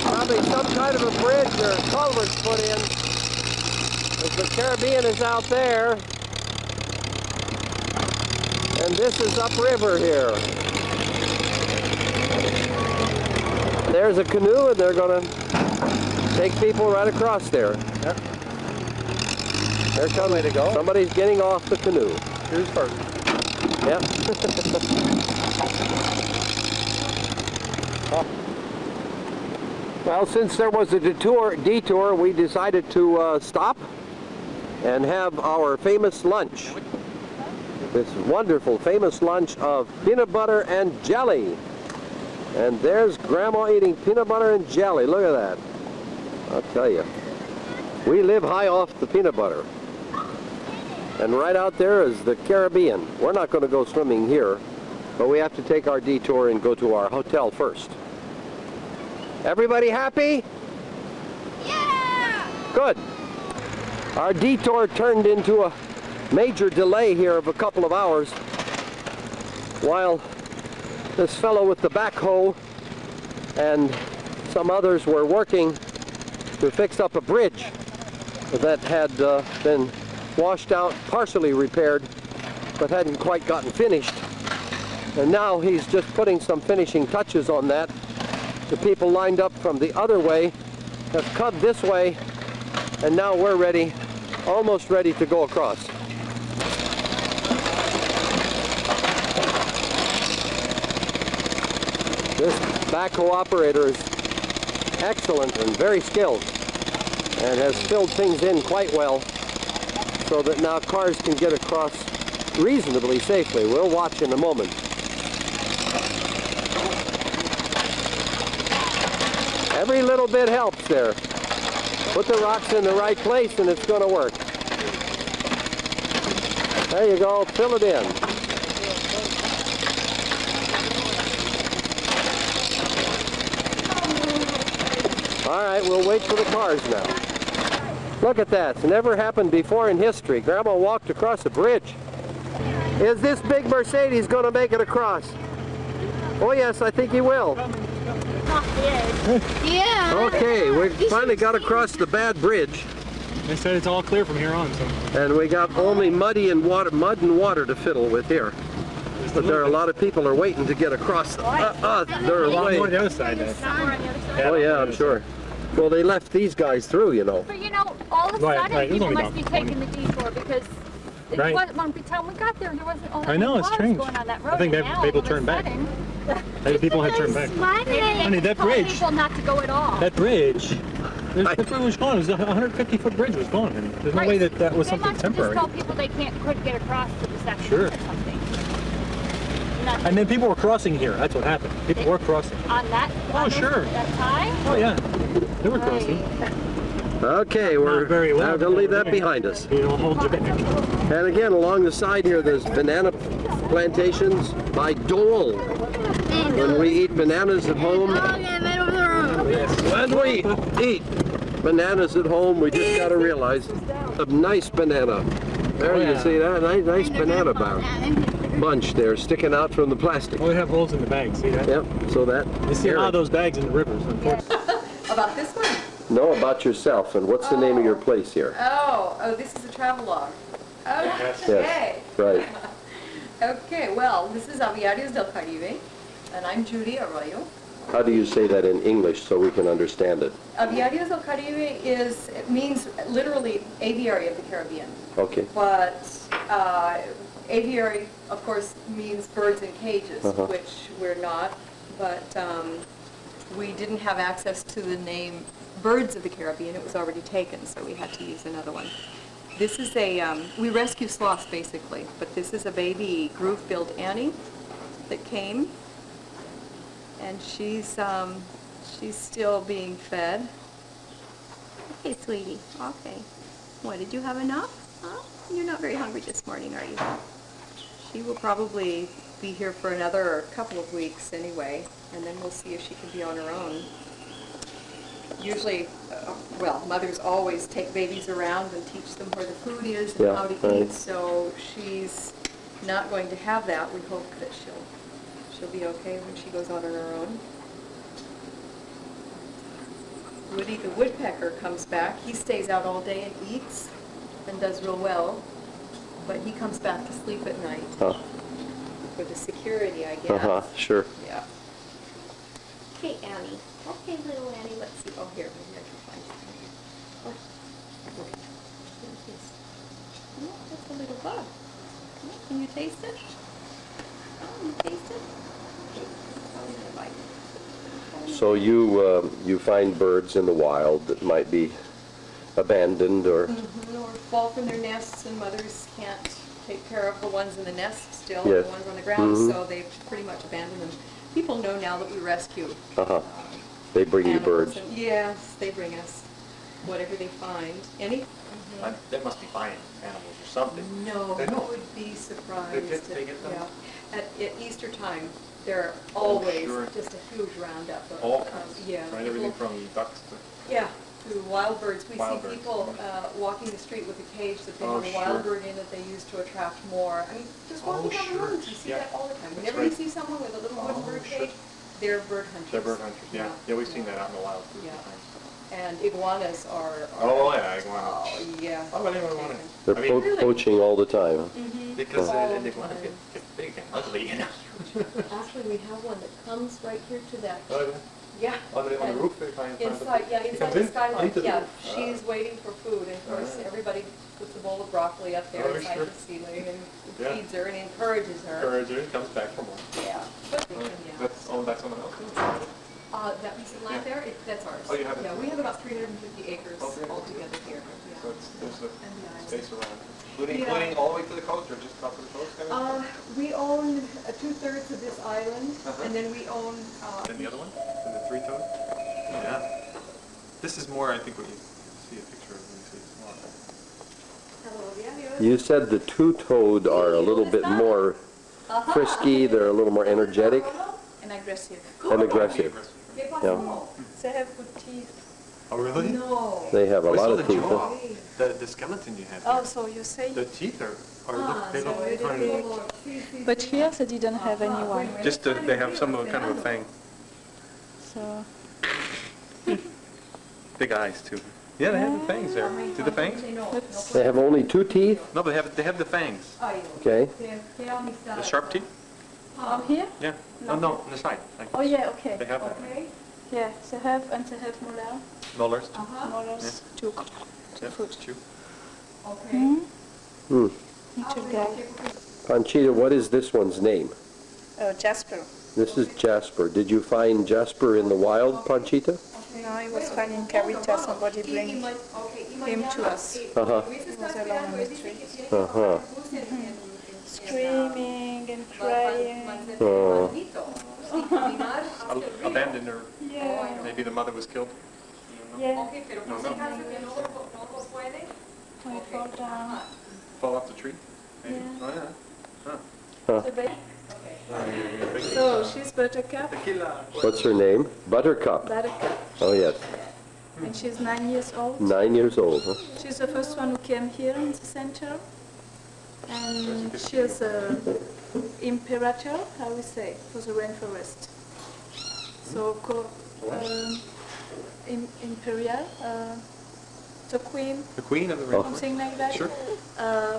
probably some kind of a bridge or culverts put in. As the Caribbean is out there, and this is upriver here. There's a canoe, and they're going to take people right across there. Yep. They're coming to go. Somebody's getting off the canoe. Who's first? Yep. Well, since there was a detour, we decided to stop and have our famous lunch. This wonderful, famous lunch of peanut butter and jelly. And there's Grandma eating peanut butter and jelly. Look at that. I'll tell you. We live high off the peanut butter. And right out there is the Caribbean. We're not going to go swimming here, but we have to take our detour and go to our hotel first. Everybody happy? Yeah! Good. Our detour turned into a major delay here of a couple of hours while this fellow with the backhoe and some others were working to fix up a bridge that had been washed out, partially repaired, but hadn't quite gotten finished. And now he's just putting some finishing touches on that. The people lined up from the other way have come this way, and now we're ready, almost ready to go across. This backhoe operator is excellent and very skilled and has filled things in quite well so that now cars can get across reasonably safely. We'll watch in a moment. Every little bit helps there. Put the rocks in the right place and it's going to work. There you go, fill it in. All right, we'll wait for the cars now. Look at that, it's never happened before in history. Grandma walked across a bridge. Is this big Mercedes going to make it across? Oh yes, I think he will. Yeah. Okay, we finally got across the bad bridge. They said it's all clear from here on, so. And we got only mud and water to fiddle with here. But there are a lot of people are waiting to get across. They're A lot way. more on the other side then. Oh yeah, I'm sure. Well, they left these guys through, you know. But you know, all of a Right, sudden right, it was people only must be about taking the detour because it Right. wasn't, when by the time we got there wasn't all that I know, many it's cars strange. going on that road. I think and maybe now, people all of a turned back. sudden, Maybe people had turned back. maybe they Honey, that told bridge. people not to go at all. That bridge, the bridge was gone. It was a 150-foot bridge was gone. And there's no Right. way that was They something must have temporary. just told people they couldn't get across to the section Sure. or something. Not And then people were crossing here. That's what happened. People were crossing. on that. Oh, on sure. That time. Oh yeah, they were crossing. Okay, we're Not very well, now going to leave but that behind us. You know, hold your back. And again, along the side here, there's banana plantations by Dole. When we eat bananas at home, when we eat bananas at home, we just got to realize a nice banana. There you see that nice banana bunch there sticking out from the plastic. Oh, we have holes in the bag. See that? Yep. So that. You see a lot of those bags in the rivers, unfortunately. About this one? Know about yourself and what's the name of your place here? Oh, this is a travelogue. Okay. Right. Okay, well, this is Aviarios del Caribe, and I'm Judy Arroyo. How do you say that in English so we can understand it? Aviarios del Caribe it means literally aviary of the Caribbean. Okay. But aviary, of course, means birds in cages, which we're not. But we didn't have access to the name Birds of the Caribbean. It was already taken, so we had to use another one. This is we rescue sloths basically, but this is a baby groove-billed Annie that came. And she's still being fed. Okay, sweetie. Okay. What, did you have enough? Huh? You're not very hungry this morning, are you? She will probably be here for another couple of weeks anyway, and then we'll see if she can be on her own. Usually, well, mothers always take babies around and teach them where the food is and how to eat, so she's not going to have that. We hope that she'll be okay when she goes out on her own. Woody the woodpecker comes back. He stays out all day and eats and does real well, but he comes back to sleep at night for the security, I guess. Sure. Yeah. Okay, Annie. Okay, little Annie. Let's see. Oh, here. Maybe I can find something. Oh, wait. Here it is. Oh, that's a little bug. Oh, can you taste it? Oh, you taste it? Okay. Oh, I'm gonna bite it. So you find birds in the wild that might be abandoned or Or fall from their nests, and mothers can't take care of the ones in the nest still, Yes. and the ones on the ground, so they've pretty much abandoned them. People know now that we rescue they bring you animals, birds. and yes, they bring us whatever they find. Any? They must be buying animals or something. No, They you know. would be surprised. They get them? Yeah. At Easter time, there are always sure. just a huge roundup of, All kinds. yeah. Right, everything from ducks to... Yeah, to wild birds. We Wild see birds. people walking the street with a cage that they Oh, have a wild sure. bird in that they use to attract more. I mean, just Oh, walking down the sure. roads, you see Yeah. that all the time. That's Whenever right. you see someone with a little wooden bird sure. cage, they're bird hunters. They're bird hunters, yeah. Yeah, we've seen that out in the wild. Yeah. And iguanas are Oh, yeah, iguanas. oh, yeah. Oh, but iguana. They're I mean, poaching all the time. because All the the iguanas time. get big and ugly, you know. Actually, we have one that comes right here to that. Oh, yeah. Yeah. On the And roof, they find inside, yeah, He inside comes the in? skylight, Into the yeah. roof. She's waiting for food, and of course, everybody puts a bowl of broccoli up there Oh, inside sure. the ceiling and Yeah. feeds her and encourages her. Encourages her, comes back for more. Yeah. That's someone else? That piece of land there, that's ours. Oh, you have it? Yeah, we have about 350 acres Oh, 350. altogether here. So there's a And the island. space around. Yeah. Including all the way to the coast or just top of the coast? Kind of? We own 2/3 of this island, and then we own. And the other one? And the three-toed? Yeah. This is more, I think, what you see a picture of when you see it tomorrow. Hello, Aviarios. You said the two-toed are a little bit more frisky, they're a little more energetic And aggressive. and aggressive. Yeah. They have good teeth. Oh, really? No. They have a I lot saw of the teeth. Huh? jaw, the skeleton you had. Oh, so you say? The teeth they look Really kind big. But here they didn't have anyone. just, they have some kind of a fang. So. Big eyes, too. Yeah, they have the fangs there. See the fangs? They have only 2 teeth? No, but they have the fangs. Okay. The sharp teeth? Oh, here? Yeah. Oh, no, on the side. Like, Oh, yeah, okay. they have that. Yeah, they have, and they have molar. molars. Molars, too. Yeah, it's true. Hmm. Little guy. Panchita, what is this one's name? Jasper. This is Jasper. Did you find Jasper in the wild, Panchita? No, he was finding Carita, somebody bring him to us. Uh-huh. He was alone on the street. Uh-huh. Screaming and crying. Oh. Abandoned or Yeah. maybe the mother was killed. Yeah. No, no. When he fall down. Fall off the tree? Maybe. Yeah. Oh, yeah. The baby. So she's Buttercup. What's her name? Buttercup. Buttercup. Oh, yes. And she's 9 years old. 9 years old, huh? She's the first one who came here in the center. And she's a imperator, how we say, for the rainforest. So, imperial, the queen, The queen of the rainforest? something like that. Sure.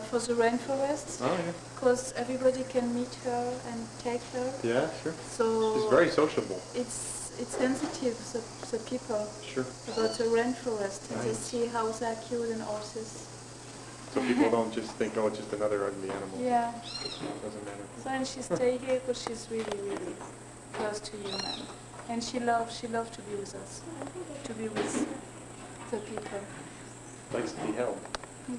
For the rainforest, Oh, yeah. because everybody can meet her and take her. Yeah, sure. So She's very sociable. it's sensitive, the people, Sure. about the rainforest. And they see how they're cute and horses. So people don't just think, oh, it's just another ugly animal. Yeah. Doesn't matter. So and she stay here because she's really, really close to human. And she loves to be with us, to be with the people. Likes to be held. Yeah.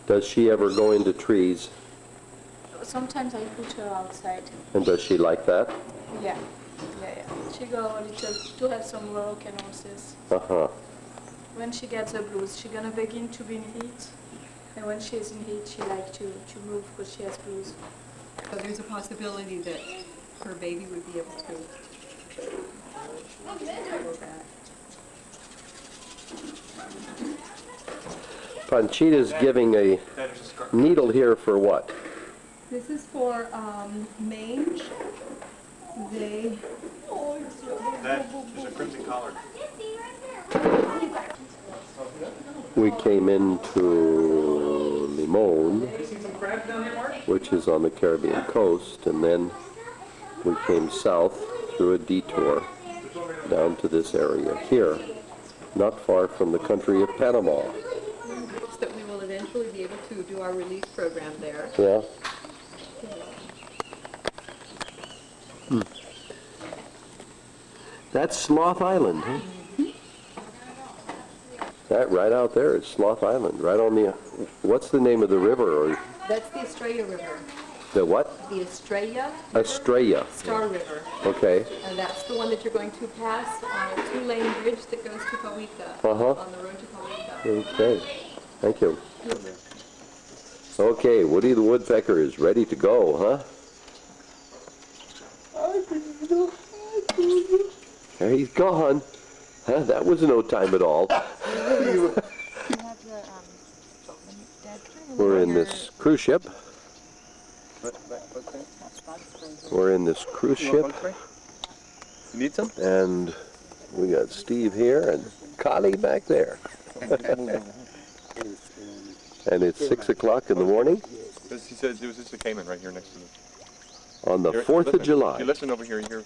Does she ever go into trees? Sometimes I put her outside. And does she like that? Yeah. She go a little to have some work and horses. Uh-huh. When she gets the blues, she's gonna begin to be in heat. And when she's in heat, she likes to move because she has blues. So there's a possibility that her baby would be able to go back. Panchita's giving a needle here for what? This is for mange. They There's a crimson collar. We came into Limon, which is on the Caribbean coast, and then we came south through a detour down to this area here, not far from the country of Panama. that we will eventually be able to do our release program there. Yeah. That's Sloth Island, huh? That right out there is Sloth Island, right on the, what's the name of the river? Or That's the Estrella River. the what? The Estrella Estrella. Star River. Okay. And that's the one that you're going to pass on a 2-lane bridge that goes to Pahuita, Uh-huh. on the road to Pahuita. Okay. Thank you. Okay, Woody the Woodpecker is ready to go, huh? There he's gone. Huh, that was no time at all. We're in this cruise ship. We're in this cruise ship. You need some? And we got Steve here and Kali back there. And it's 6 o'clock in the morning He said there was just a caiman right here next to me. on the 4th of If July. you listen over here, you hear,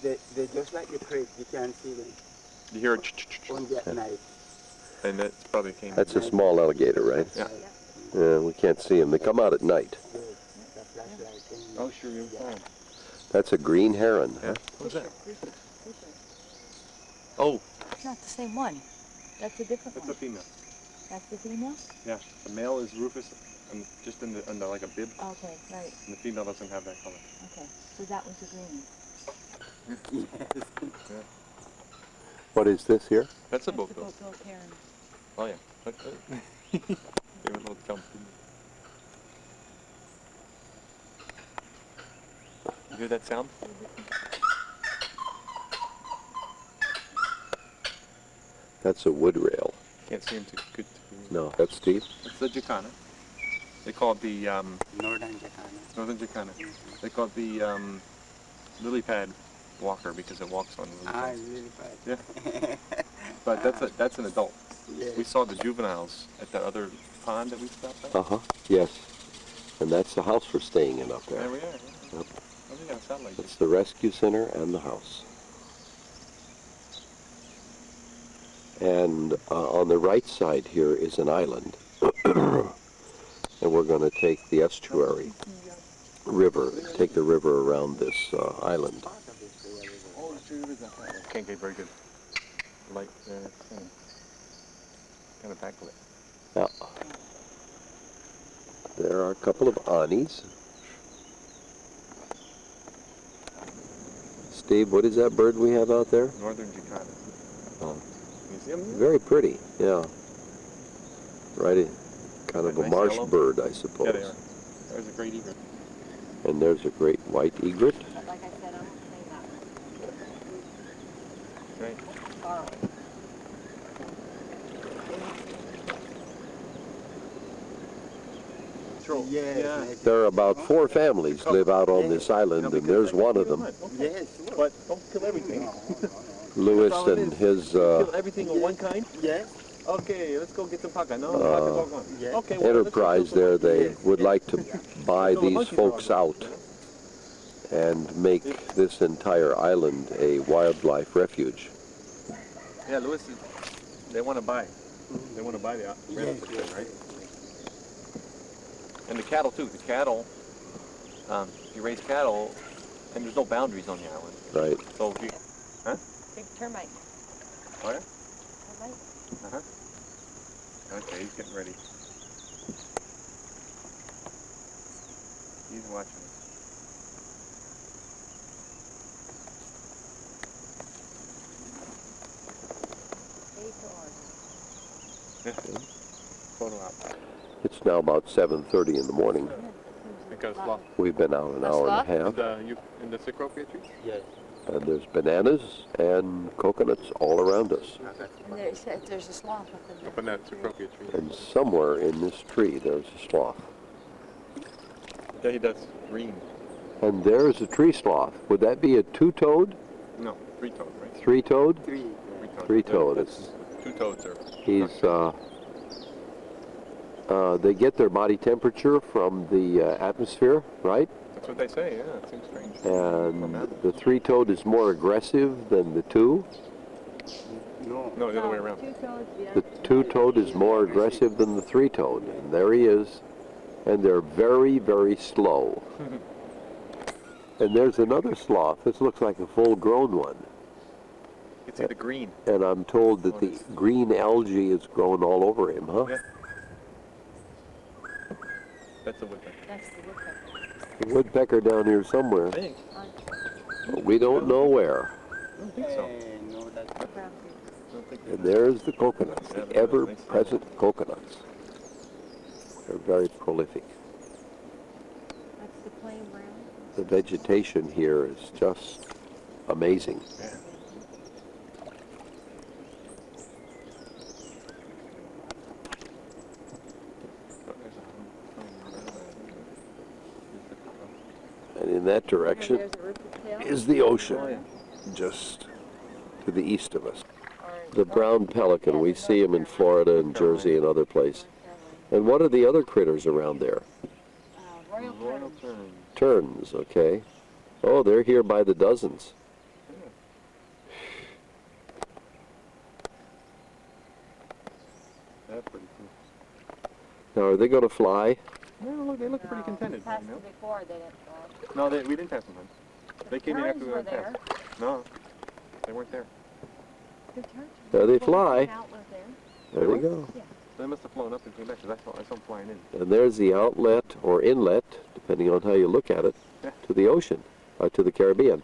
They're just like the crate, you can't see them you hear a ch-ch-ch, only at night. and that's probably a caiman. That's a small alligator, right? Yeah. Yeah, we can't see them. They come out at night. Oh, sure, you're fine. That's a green heron. Yeah? What's that? Oh, It's not the same one. That's a different that's a one. female. That's the female? Yeah, the male is rufous, and just in the like a bib, Okay, right. and the female doesn't have that color. Okay. So that was the green. What is this here? That's a That's the boatbill. boat-billed heron. Oh yeah. Gave a little jump. You hear that sound? That's a wood rail. Can't see him too good. No, that's Steve. It's the jacana. They call it the Northern Jacana. northern jacana. They call it the lily pad walker because it walks on lily pads. Lily pad. Yeah. But that's an adult. Yes. We saw the juveniles at that other pond that we stopped at. Uh-huh, yes. And that's the house we're staying in up there. There we are. Yeah. Yep. I think that sound like It's the rescue center and the house. And on the right side here is an island. And we're going to take the estuary river, take the river around this island. Oh, can't get very good light there. Kind of backlit. Yeah. There are a couple of anis. Steve, what is that bird we have out there? Northern jacana. Oh. You see them? Very pretty, yeah. Right, kind of a Nice marsh yellow. bird, I suppose. Yeah, they are. There's a great egret. And there's a great white egret. But like I said, I'm saying that. Right. Sorry. Yeah. There are about 4 families live out on this island, and there's one of them. Yes. But don't kill everything. Lewis and his Kill everything of one kind? Yes. Okay, let's go get some paca. No, paca's all gone. yeah. Okay, well, let's go enterprise kill there, some they Yes. would like to buy So the these monkeys are all folks gone, out and make this entire island a wildlife refuge. Yeah, Lewis, they want to buy. They want to buy the Yes, rabbits, yes. right? And the cattle too. The cattle, you raise cattle, and there's no boundaries on the island. Right. So if you, Big termite. oh yeah? Termite. Okay, he's getting ready. He's watching. Photo op. It's now about 7:30 in the morning. I got a sloth. We've been out an hour and a half, In the cicropia trees? Yes. and there's bananas and coconuts all around us. And there's a sloth up in there. Up in that cicropia tree. And somewhere in this tree, there's a sloth. Yeah, he does. Green. And there's a tree sloth. Would that be a 2-toed, No, three-toed, right? 3-toed? Three. Three-toed. Three-toed. That's 2 toads are. He's, they get their body temperature from the atmosphere, right? That's what they say, yeah. It seems strange. And the 3-toed is more aggressive than the 2. No. No, the other way around. The 2-toed is more aggressive than the 3-toed. And there he is. And they're very, very slow. And there's another sloth. This looks like a full-grown one. You can see the green. And I'm told that the green algae is growing all over him, huh? Yeah. That's the woodpecker. That's the woodpecker. The woodpecker down here somewhere. I think. But we don't know where. I don't think so. No, that's I don't think And there's the coconuts, Yeah, the they're really ever-present coconuts. They're very prolific. That's the plain brown. The vegetation here is just amazing. Yeah. And in that direction There's a rooted tail. is the ocean, just to the east of us. The brown pelican, we see him in Florida and Jersey and other places. And what are the other critters around there? Royal Royal tern. tern. Terns, okay. Oh, they're here by the dozens. That's pretty cool. Now, are they going to fly? Well, look, they look pretty contented. Passed You know? them before, they didn't fly. No, we didn't pass them. Hon. They came in after Terns we were went there. past. No, they weren't there. The terns. There they Well, fly. an outlet there. There we go. They must have flown up and came back because I saw them flying in. And there's the outlet or inlet, depending on how you look at it, to the ocean, to the Caribbean.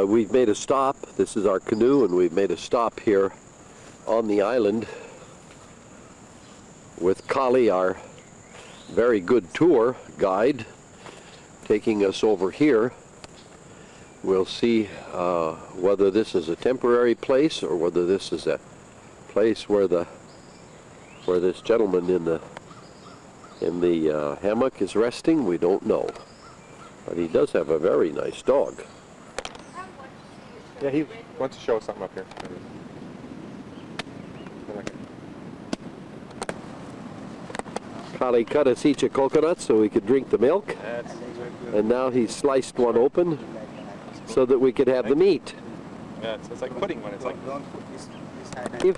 We've made a stop. This is our canoe, and we've made a stop here on the island with Kali, our very good tour guide, taking us over here. We'll see whether this is a temporary place or whether this is a place where this gentleman in the hammock is resting. We don't know, but he does have a very nice dog. Yeah, he wants to show us something up here. Kali cut us each a coconut so we could drink the milk, That's and now he's sliced one open so that we could have the meat. yeah, it's like pudding when it's like Don't put this side. If-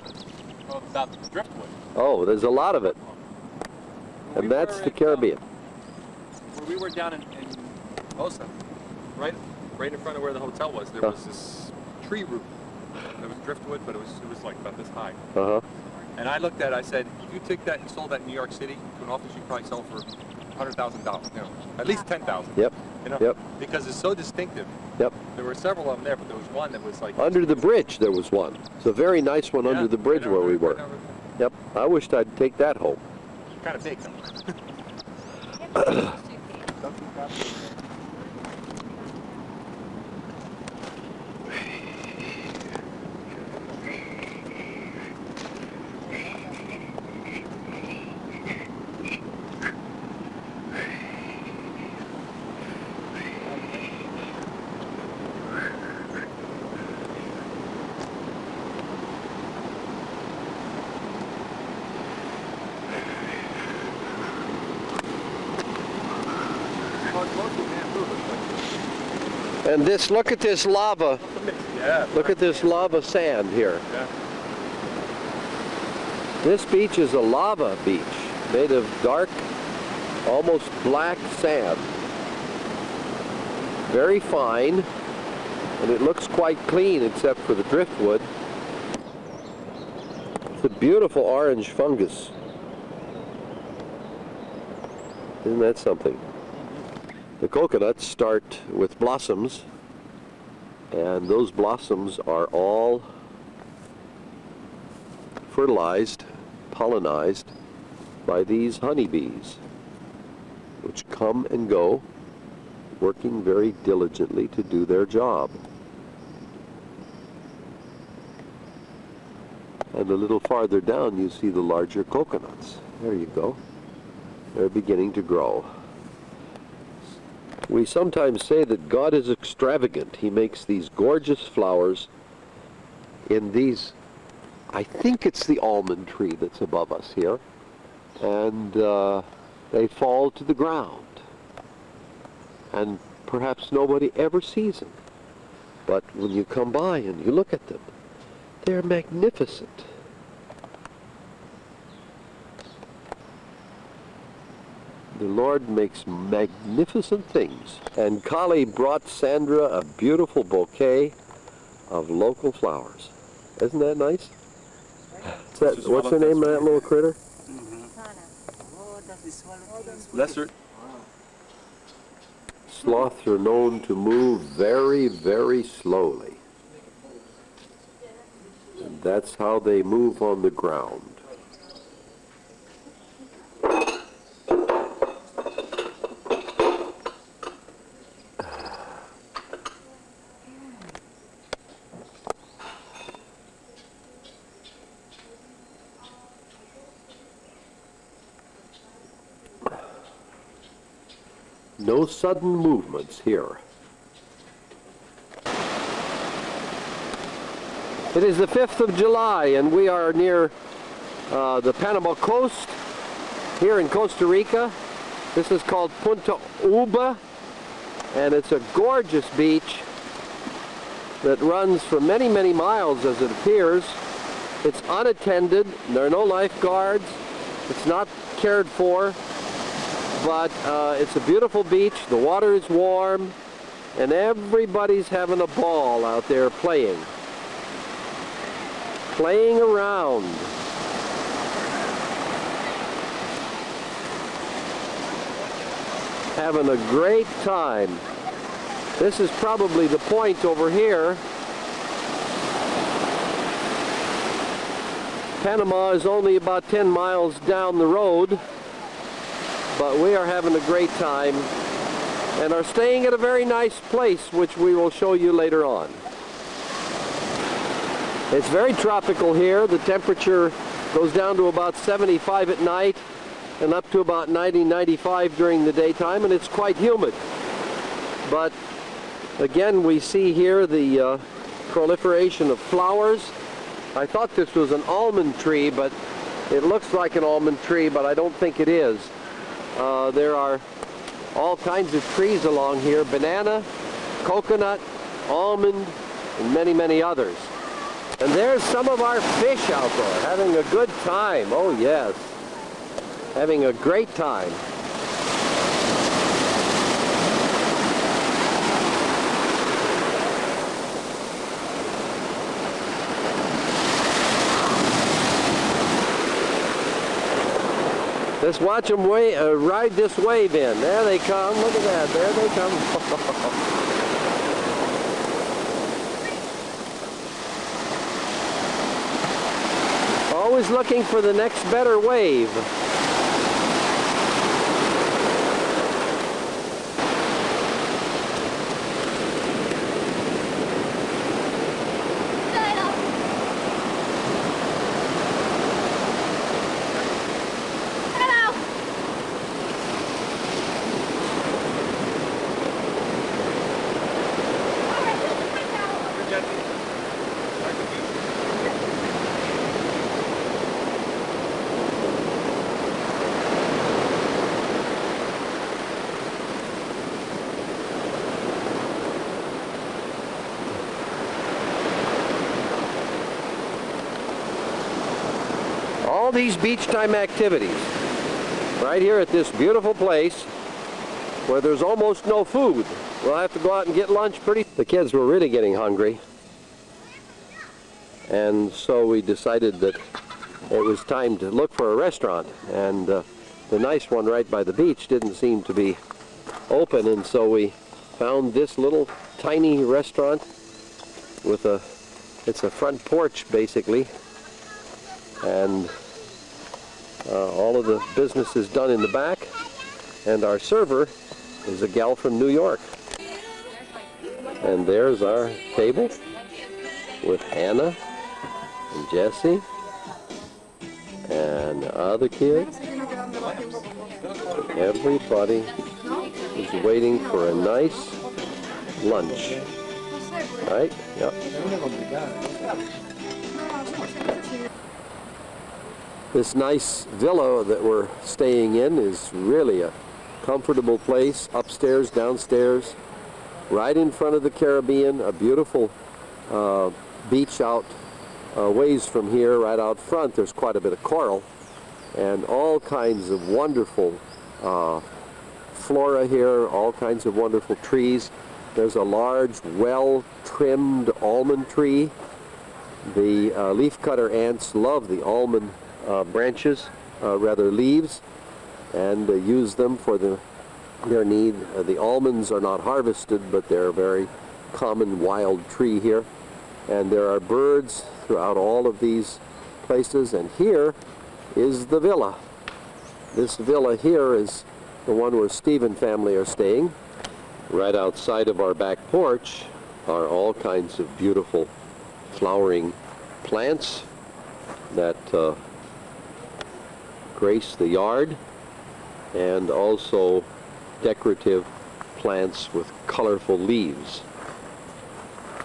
oh, about driftwood. Oh, there's a lot of it, and that's the Caribbean. Where we were down in Costa, right in front of where the hotel was, there was this tree root. There was driftwood, but it was like about this high. Uh-huh. And I looked at it, I said, if you take that and sold that in New York City to an office, you could probably sell for $100,000, you know, at least 10,000. Yep. You know, Yep. because it's so distinctive. Yep. There were several of them there, but there was one that was like Under the bridge there was one. It's a very nice one under the bridge where we were. Yep. I wished I'd take that home. Kind of big. And this, look at this lava. Yeah. Look at this lava sand here. Yeah. This beach is a lava beach made of dark, almost black sand. Very fine, and it looks quite clean except for the driftwood. It's a beautiful orange fungus. Isn't that something? The coconuts start with blossoms, and those blossoms are all fertilized, pollinized by these honeybees, which come and go, working very diligently to do their job. And a little farther down you see the larger coconuts. There you go. They're beginning to grow. We sometimes say that God is extravagant. He makes these gorgeous flowers in these, I think it's the almond tree that's above us here, and they fall to the ground. And perhaps nobody ever sees them. But when you come by and you look at them, they're magnificent. The Lord makes magnificent things. And Kali brought Sandra a beautiful bouquet of local flowers. Isn't that nice? What's the name of that little critter? Oh, does this swallow? Lesser. Sloths are known to move very, very slowly. And that's how they move on the ground. No sudden movements here. It is the 5th of July and we are near the Panama coast here in Costa Rica. This is called Punta Uba, and it's a gorgeous beach that runs for many, many miles as it appears. It's unattended, there are no lifeguards, it's not cared for. But it's a beautiful beach, the water is warm, and everybody's having a ball out there playing around. Having a great time. This is probably the point over here Panama is only about 10 miles down the road, but we are having a great time and are staying at a very nice place, which we will show you later on. It's very tropical here. The temperature goes down to about 75 at night and up to about 90, 95 during the daytime, and it's quite humid. But again, we see here the proliferation of flowers. I thought this was an almond tree, but it looks like an almond tree, but I don't think it is. There are all kinds of trees along here: banana, coconut, almond, and many, many others. And there's some of our fish out there having a good time. Oh yes, having a great time. Let's watch them ride this wave in. There they come. Look at that. There they come. Always looking for the next better wave. All these beach time activities right here at this beautiful place where there's almost no food. We'll have to go out and get lunch pretty. The kids were really getting hungry, and so we decided that it was time to look for a restaurant, and the nice one right by the beach didn't seem to be open, and so we found this little tiny restaurant with it's a front porch basically, and all of the business is done in the back, and our server is a gal from New York. And there's our table with Hannah and Jesse and other kids. Everybody is waiting for a nice lunch. Right? Yep. This nice villa that we're staying in is really a comfortable place, upstairs, downstairs, right in front of the Caribbean, a beautiful beach out ways from here. Right out front there's quite a bit of coral and all kinds of wonderful flora here, all kinds of wonderful trees. There's a large, well-trimmed almond tree. The leafcutter ants love the almond branches, rather leaves, and use them for their need. The almonds are not harvested, but they're a very common wild tree here. And there are birds throughout all of these places, and here is the villa. This villa here is the one where Steve and family are staying. Right outside of our back porch are all kinds of beautiful flowering plants that grace the yard, and also decorative plants with colorful leaves.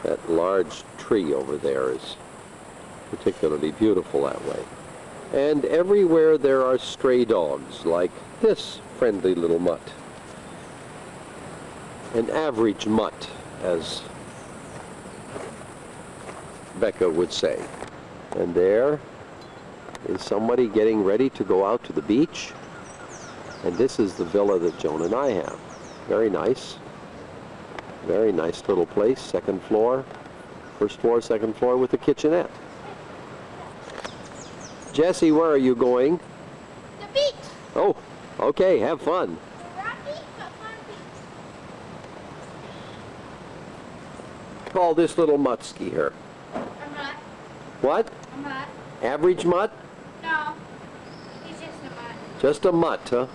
That large tree over there is particularly beautiful that way. And everywhere there are stray dogs, like this friendly little mutt. An average mutt, as Becca would say. And there is somebody getting ready to go out to the beach. And this is the villa that Joan and I have. Very nice. Very nice little place. Second floor. First floor, second floor with a kitchenette. Jesse, where are you going? The beach. Oh, okay. Have fun. Rocky, but fun beach. Call this little mutsky here. I'm not. What? I'm not. Average mutt? No, he's just a mutt. Just a mutt, huh?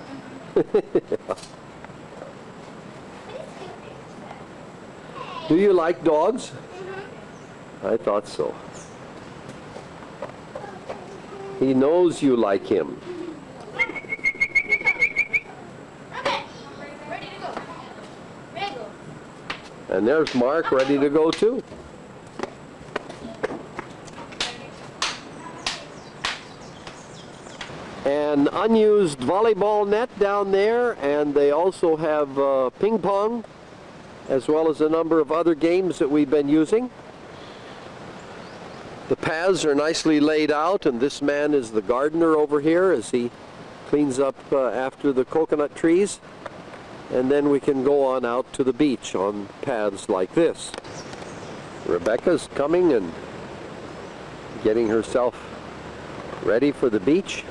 Do you like dogs? I thought so. He knows you like him. Okay, ready to go. Ready to go. And there's Mark ready to go too. An unused volleyball net down there, and they also have ping pong, as well as a number of other games that we've been using. The paths are nicely laid out, and this man is the gardener over here as he cleans up after the coconut trees. And then we can go on out to the beach on paths like this. Rebecca's coming and getting herself ready for the beach.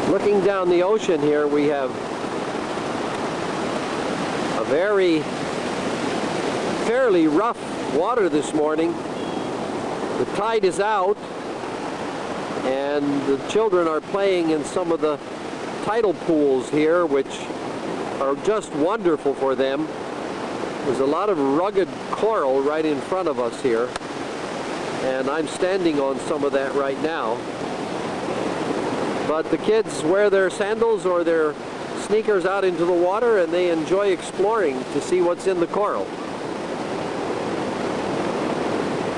Looking down the ocean here, we have a fairly rough water this morning. The tide is out, and the children are playing in some of the tidal pools here, which are just wonderful for them. There's a lot of rugged coral right in front of us here, and I'm standing on some of that right now. But the kids wear their sandals or their sneakers out into the water, and they enjoy exploring to see what's in the coral.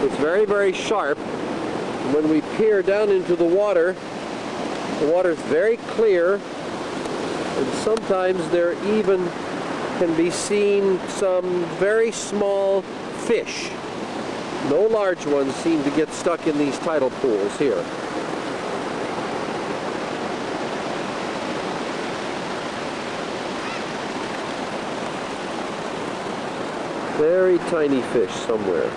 It's very, very sharp. When we peer down into the water is very clear, and sometimes there even can be seen some very small fish. No large ones seem to get stuck in these tidal pools here. Very tiny fish somewhere.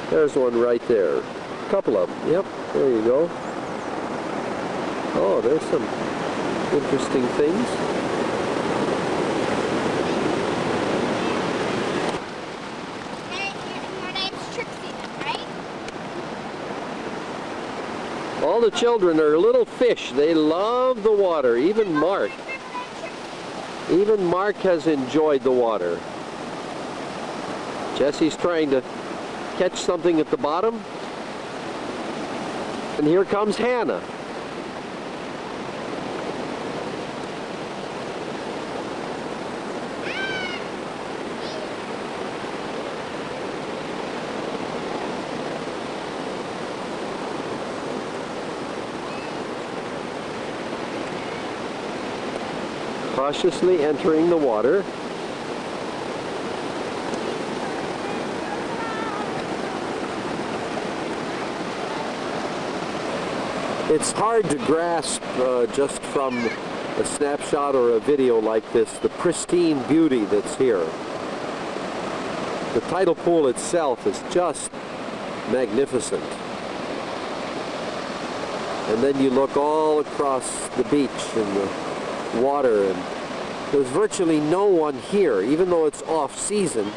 There's one right there. A couple of them. Yep, there you go. Oh, there's some interesting things. Her name's Trixie, right? All the children are little fish. They love the water. Even Mark. Even Mark has enjoyed the water. Jesse's trying to catch something at the bottom. And here comes Hannah. Cautiously entering the water. It's hard to grasp just from a snapshot or a video like this, the pristine beauty that's here. The tidal pool itself is just magnificent. And then you look all across the beach and the water, and there's virtually no one here, even though it's off-season.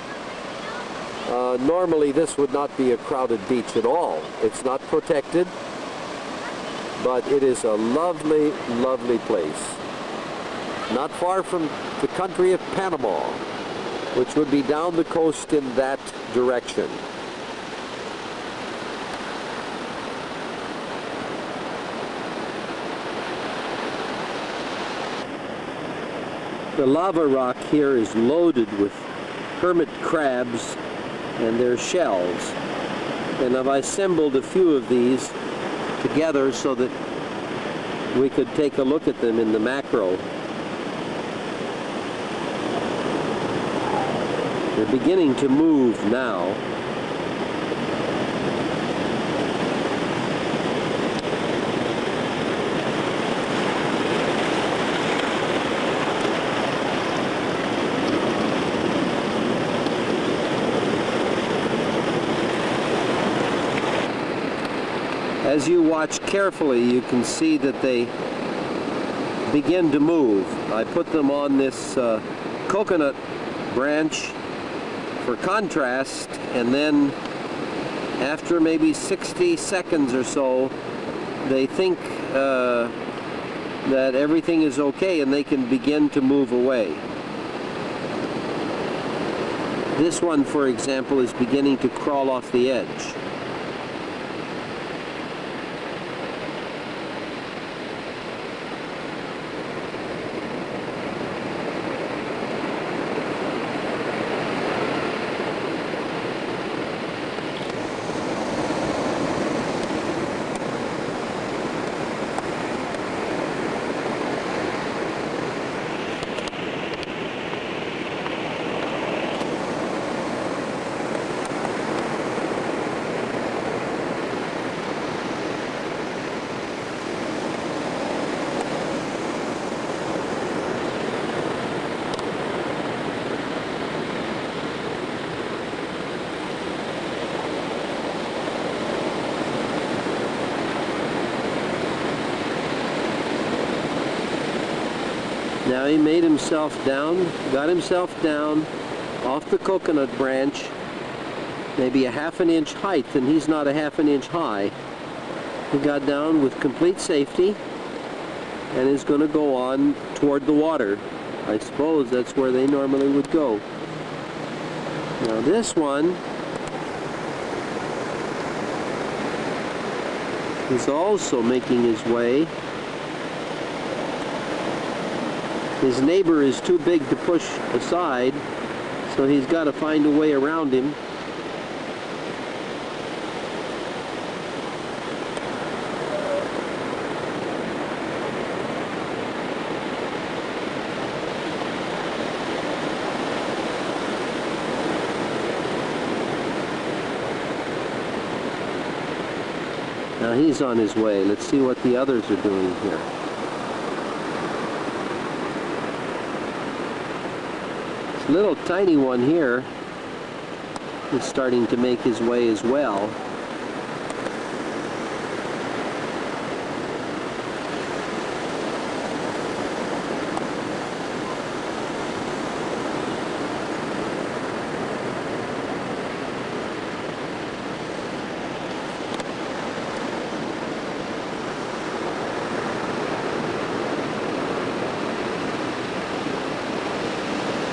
Normally this would not be a crowded beach at all. It's not protected. But it is a lovely, lovely place. Not far from the country of Panama, which would be down the coast in that direction. The lava rock here is loaded with hermit crabs and their shells. And I've assembled a few of these together so that we could take a look at them in the macro. They're beginning to move now. As you watch carefully, you can see that they begin to move. I put them on this coconut branch for contrast, and then after maybe 60 seconds or so, they think that everything is okay and they can begin to move away. This one, for example, is beginning to crawl off the edge. Now he made himself down, got himself down off the coconut branch, maybe a ½ an inch height, and he's not a ½ an inch high. He got down with complete safety and is going to go on toward the water. I suppose that's where they normally would go. Now this one is also making his way. His neighbor is too big to push aside, so he's got to find a way around him. Now he's on his way. Let's see what the others are doing here. Little tiny one here is starting to make his way as well.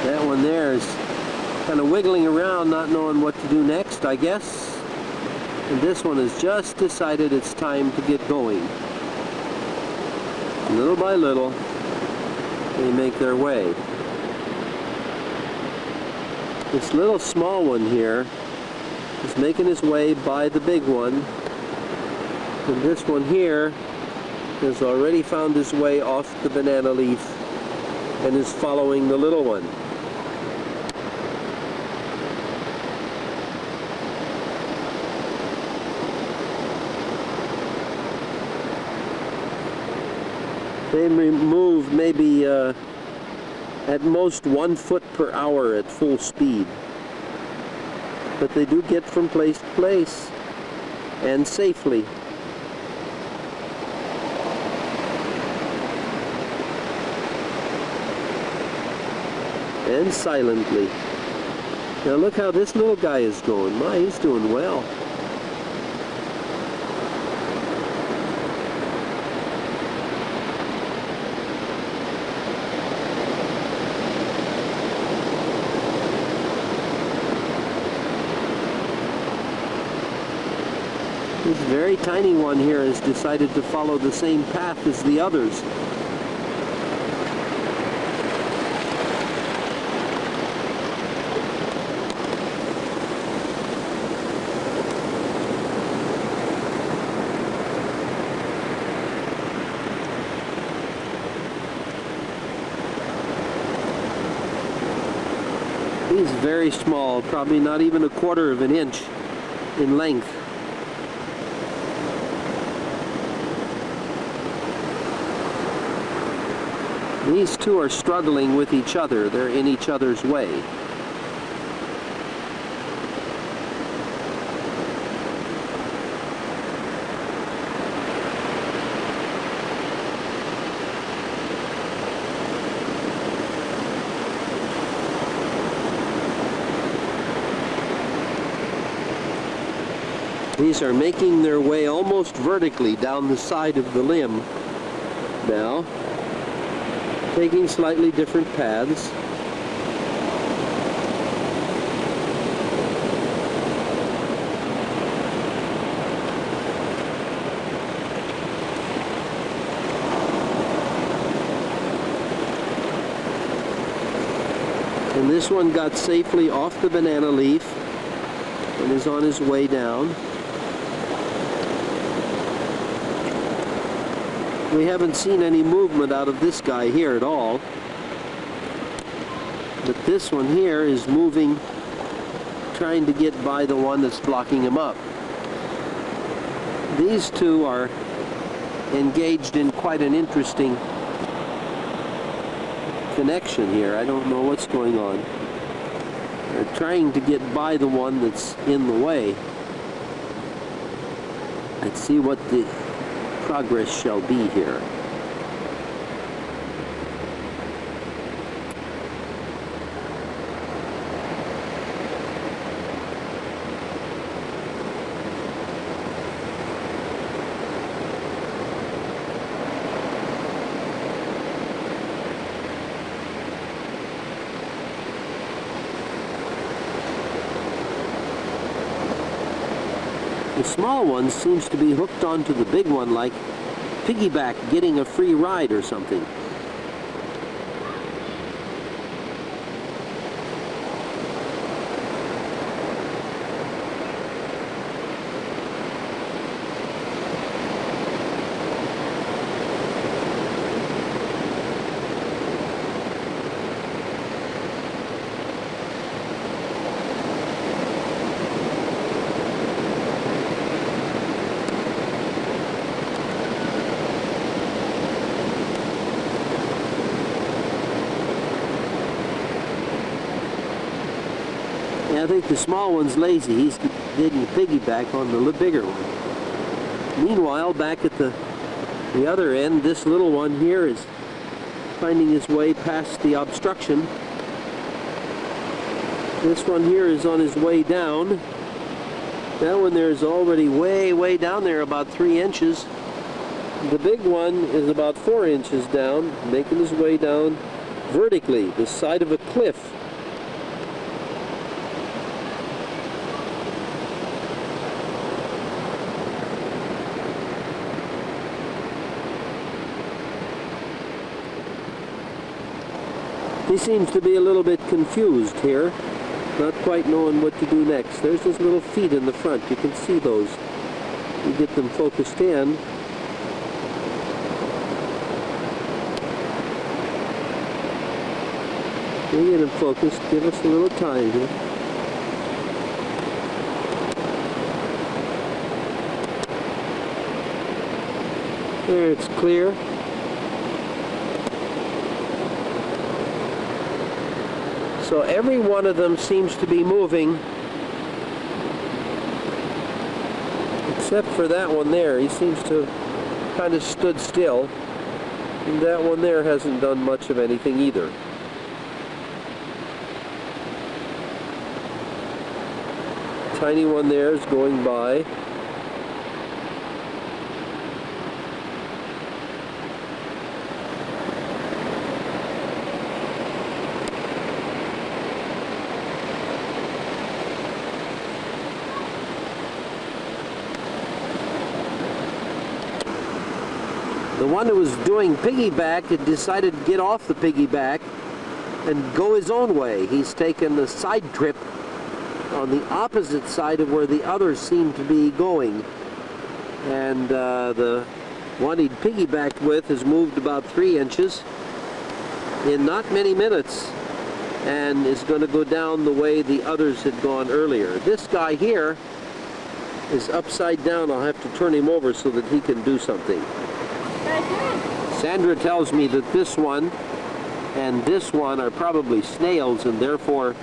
That one there is kind of wiggling around, not knowing what to do next, I guess. And this one has just decided it's time to get going. Little by little, they make their way. This little small one here is making his way by the big one. And this one here has already found his way off the banana leaf and is following the little one. They move maybe at most 1 foot per hour at full speed. But they do get from place to place, and safely. And silently. Now look how this little guy is going. My, he's doing well. This very tiny one here has decided to follow the same path as the others. He's very small, probably not even 1/4 of an inch in length. These two are struggling with each other. They're in each other's way. These are making their way almost vertically down the side of the limb now, taking slightly different paths. And this one got safely off the banana leaf and is on his way down. We haven't seen any movement out of this guy here at all. But this one here is moving, trying to get by the one that's blocking him up. These two are engaged in quite an interesting connection here. I don't know what's going on. They're trying to get by the one that's in the way. Let's see what the progress shall be here. The small one seems to be hooked onto the big one like piggyback getting a free ride or something. I think the small one's lazy. He's getting piggyback on the bigger one. Meanwhile, back at the other end, this little one here is finding his way past the obstruction. This one here is on his way down. That one there is already way down there, about 3 inches. The big one is about 4 inches down, making his way down vertically, the side of a cliff. He seems to be a little bit confused here, not quite knowing what to do next. There's his little feet in the front. You can see those. You get them focused in. We get him focused. Give us a little time here. There, it's clear. So every one of them seems to be moving, except for that one there. He seems to have kind of stood still, and that one there hasn't done much of anything either. Tiny one there is going by. The one who was doing piggyback had decided to get off the piggyback and go his own way. He's taken a side trip on the opposite side of where the others seem to be going. And the one he'd piggybacked with has moved about 3 inches in not many minutes and is going to go down the way the others had gone earlier. This guy here is upside down. I'll have to turn him over so that he can do something. Sandra tells me that this one and this one are probably snails, and therefore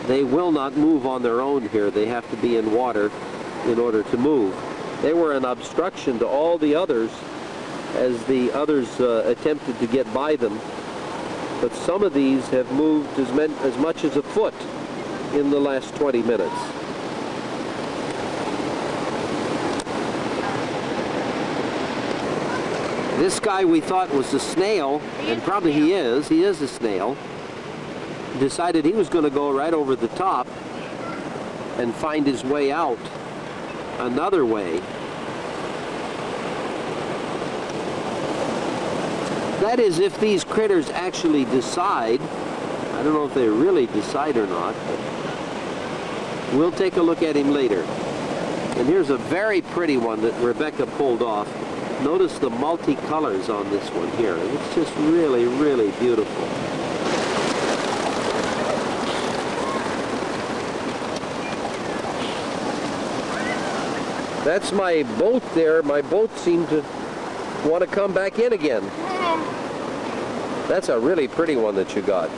they will not move on their own here. They have to be in water in order to move. They were an obstruction to all the others as the others attempted to get by them. But some of these have moved as much as a foot in the last 20 minutes. This guy we thought was a snail, and probably he is a snail, decided he was going to go right over the top and find his way out another way. That is, if these critters actually decide. I don't know if they really decide or not, but we'll take a look at him later. And here's a very pretty one that Rebecca pulled off. Notice the multicolors on this one here. It's just really, really beautiful. That's my boat there. My boat seemed to want to come back in again. That's a really pretty one that you got.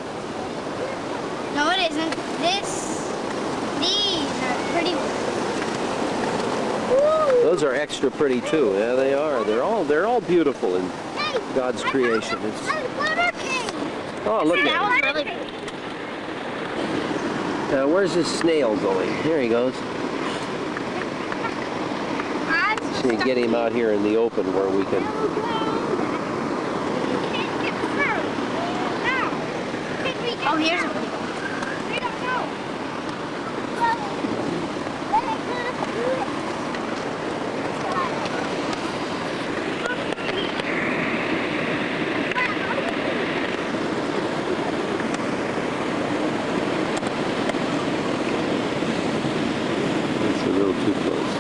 No, it isn't. These are pretty ones. Those are extra pretty too. Yeah, they are. They're all beautiful in God's creation. Oh, look That at one's him. really big. Now, where's this snail going? Here he goes. See, get him out here in the open where we can. Oh, here's a pretty one. It's a little too close.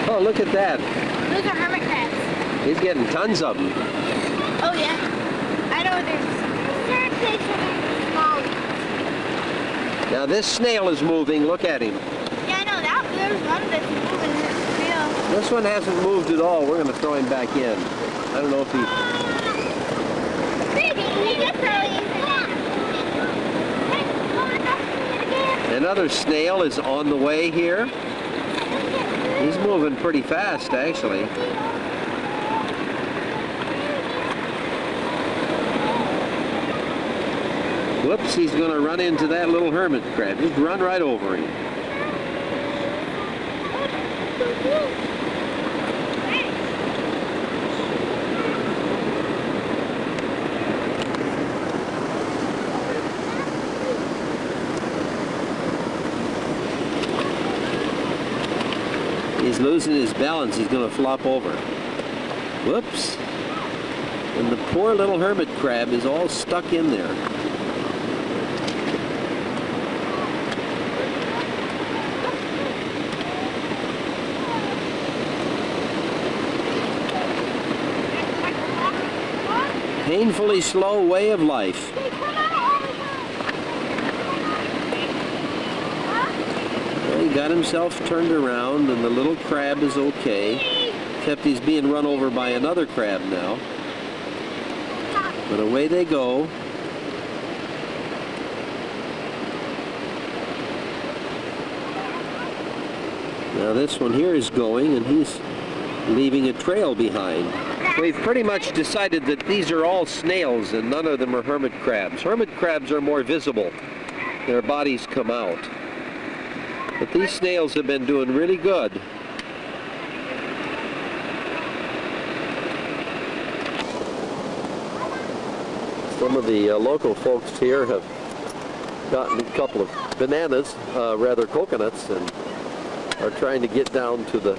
Oh, look at that. Those are hermit crabs. He's getting tons of them. Oh, yeah. I know there's a third place where there's small. Now this snail is moving. Look at him. Yeah, I know. There's one that's moving. It's real. This one hasn't moved at all. We're going to throw him back in. I don't know if he... He just throw into that. Another snail is on the way here. He's moving pretty fast, actually. Whoops, he's going to run into that little hermit crab. Just run right over him. He's losing his balance. He's going to flop over. Whoops. And the poor little hermit crab is all stuck in there. Painfully slow way of life. Well, he got himself turned around and the little crab is okay. Except he's being run over by another crab now. But away they go. Now this one here is going and he's leaving a trail behind. We've pretty much decided that these are all snails and none of them are hermit crabs. Hermit crabs are more visible. Their bodies come out. But these snails have been doing really good. Some of the local folks here have gotten a couple of bananas, rather coconuts, and are trying to get down to the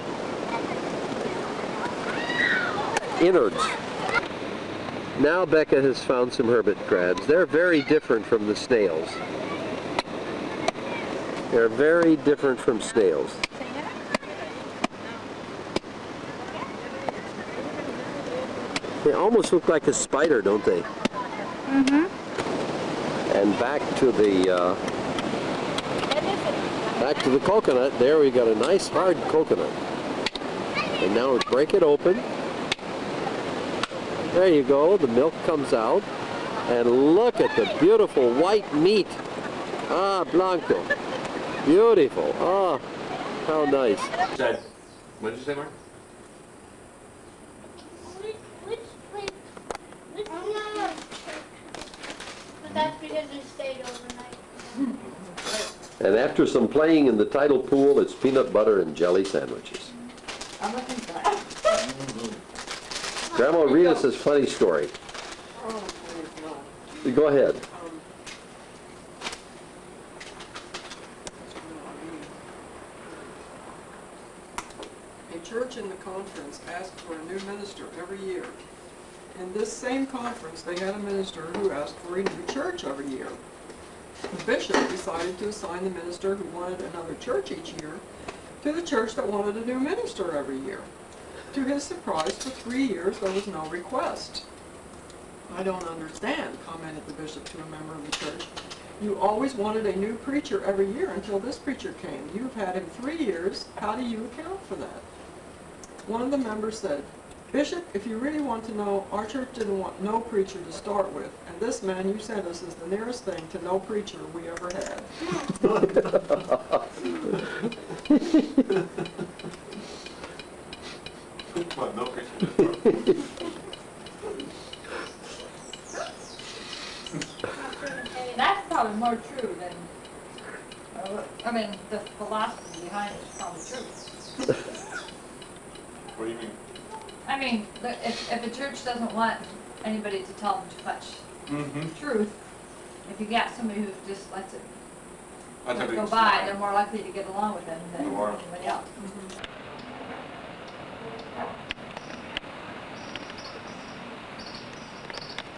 innards. Now Becca has found some hermit crabs. They're very different from the snails. They're very different from snails. They almost look like a spider, don't they? Mm-hmm. And back to the coconut. There we got a nice hard coconut. And now we break it open. There you go, the milk comes out. And look at the beautiful white meat. Ah, blanco. Beautiful. Ah, how nice. What did you say, Mark? But that's because they stayed overnight. And after some playing in the tidal pool, it's peanut butter and jelly sandwiches. I'm looking for that. Grandma, read us this funny story. Oh, please, no. Go ahead. A church in the conference asked for a new minister every year. In this same conference, they had a minister who asked for a new church every year. The bishop decided to assign the minister who wanted another church each year to the church that wanted a new minister every year. To his surprise, for 3 years there was no request. "I don't understand," commented the bishop to a member of the church. "You always wanted a new preacher every year until this preacher came. You've had him 3 years. How do you account for that?" One of the members said, "Bishop, if you really want to know, our church didn't want no preacher to start with, and this man you sent us is the nearest thing to no preacher we ever had." What, no picture? That's probably more true than, I mean, the philosophy behind it is probably true. What do you mean? I mean, if a church doesn't want anybody to tell them too much truth, if you got somebody who just lets it go by, they're more likely to get along with them than anybody else.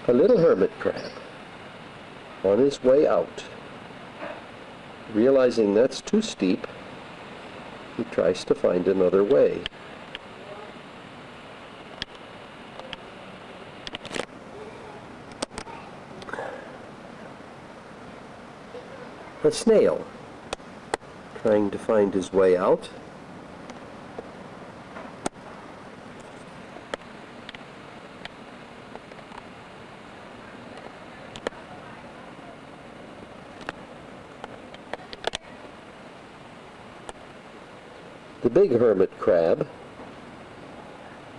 A little hermit crab, on his way out, realizing that's too steep, he tries to find another way. A snail, trying to find his way out. The big hermit crab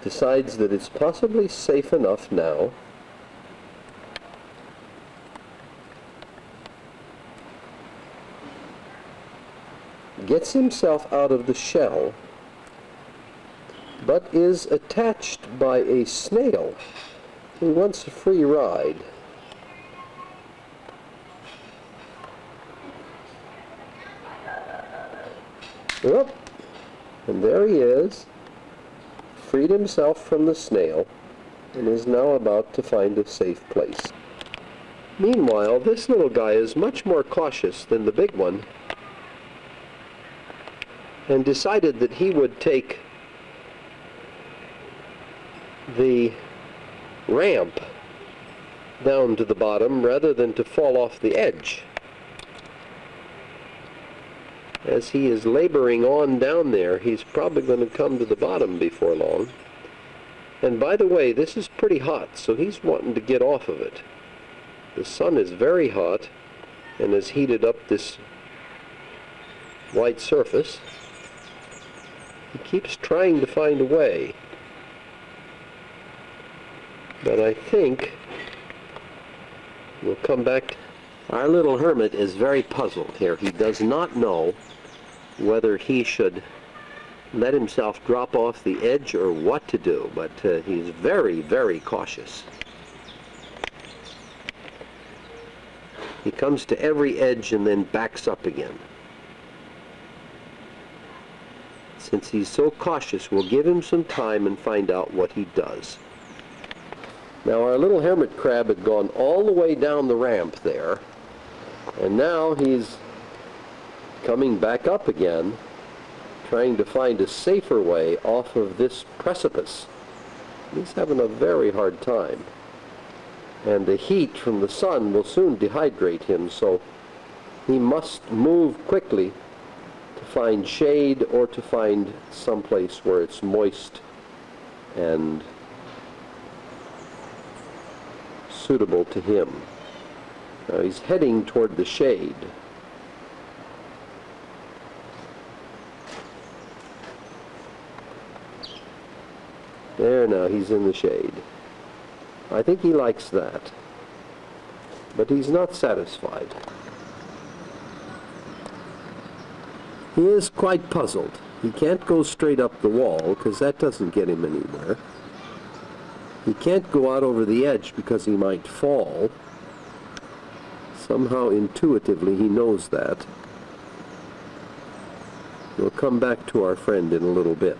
decides that it's possibly safe enough now gets himself out of the shell, but is attached by a snail who wants a free ride. Yep. And there he is, freed himself from the snail, and is now about to find a safe place. Meanwhile, this little guy is much more cautious than the big one, and decided that he would take the ramp down to the bottom rather than to fall off the edge. As he is laboring on down there, he's probably going to come to the bottom before long. And by the way, this is pretty hot, so he's wanting to get off of it. The sun is very hot and has heated up this white surface. He keeps trying to find a way. But I think we'll come back. Our little hermit is very puzzled here. He does not know whether he should let himself drop off the edge or what to do, but he's very, very cautious. He comes to every edge and then backs up again. Since he's so cautious, we'll give him some time and find out what he does. Now, our little hermit crab had gone all the way down the ramp there, and now he's coming back up again, trying to find a safer way off of this precipice. He's having a very hard time. And the heat from the sun will soon dehydrate him, so he must move quickly to find shade or to find someplace where it's moist and suitable to him. Now he's heading toward the shade. There now, he's in the shade. I think he likes that. But he's not satisfied. He is quite puzzled. He can't go straight up the wall because that doesn't get him anywhere. He can't go out over the edge because he might fall. Somehow intuitively he knows that. We'll come back to our friend in a little bit.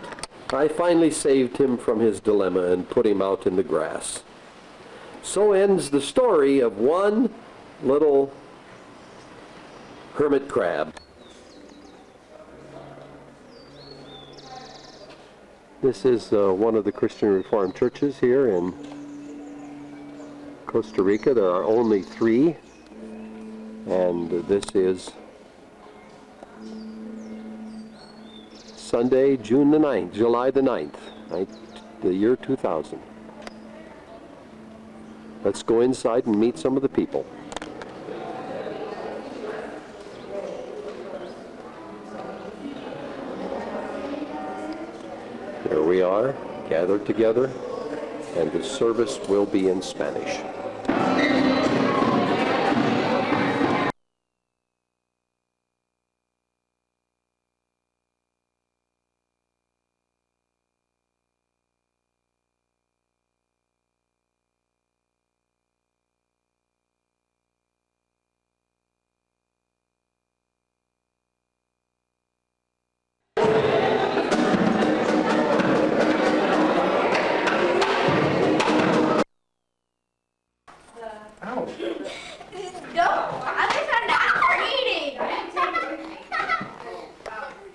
I finally saved him from his dilemma and put him out in the grass. So ends the story of one little hermit crab. This is one of the Christian Reformed churches here in Costa Rica. There are only 3, and this is Sunday, June the 9th, July the 9th, the year 2000. Let's go inside and meet some of the people. Here we are, gathered together, and the service will be in Spanish.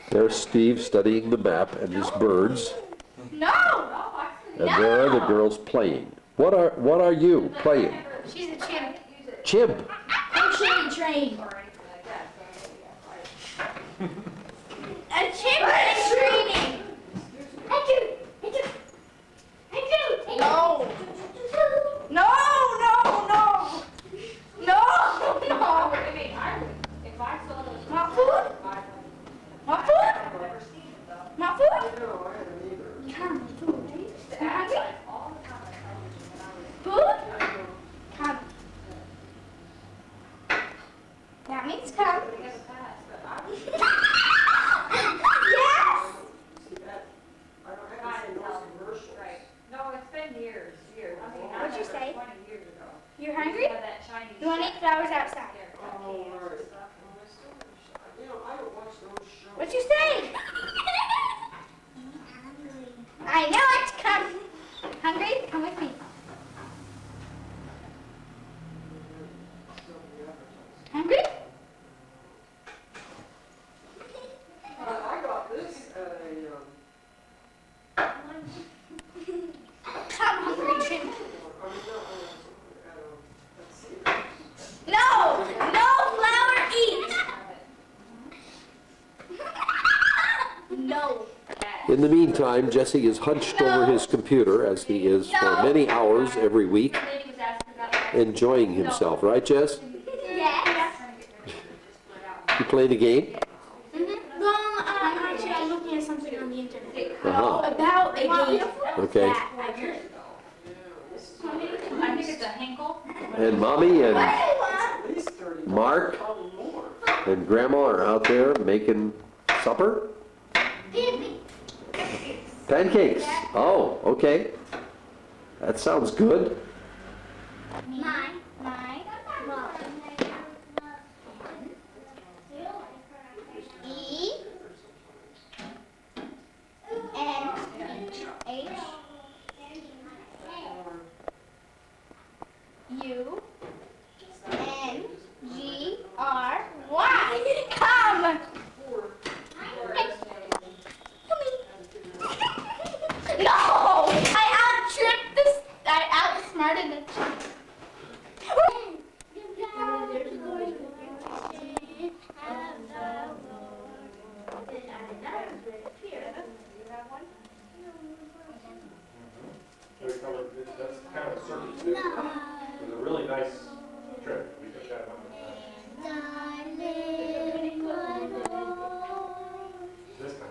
There's Steve studying the map and his birds. No! And there are the girls playing. What are you playing? She's a chimp. Chimp. I'm trained. A chimp is training. No. No, no, no. No, no. Not food? Not food? Not food? Come, food. You hungry? Food? Come. That means come. Yes! No, it's been years. What'd you say? 20 years ago. You're hungry? Yeah, that Chinese You want to eat flowers outside? What'd you say? I know it. Come. Hungry? Come with me. Hungry? I got this at Come, hungry chimp. No! No flower eat! No. In the meantime, Jesse is hunched over his computer, as he is for many hours every week, enjoying himself. Right, Jess? Yes. You playing a game? Well, actually, I'm looking at something on the internet. Uh-huh. About a game. Okay. That I heard. I think it's a Hinkle. And Mommy and What do you want? Mark and Grandma are out there making supper? Pancakes. Oh, okay. That sounds good. My mom. E N H U N G R Y. Come. No! I out-tripped this. I outsmarted the chimp. That's kind of a circus too. It was a really nice trip. We took that one. This time.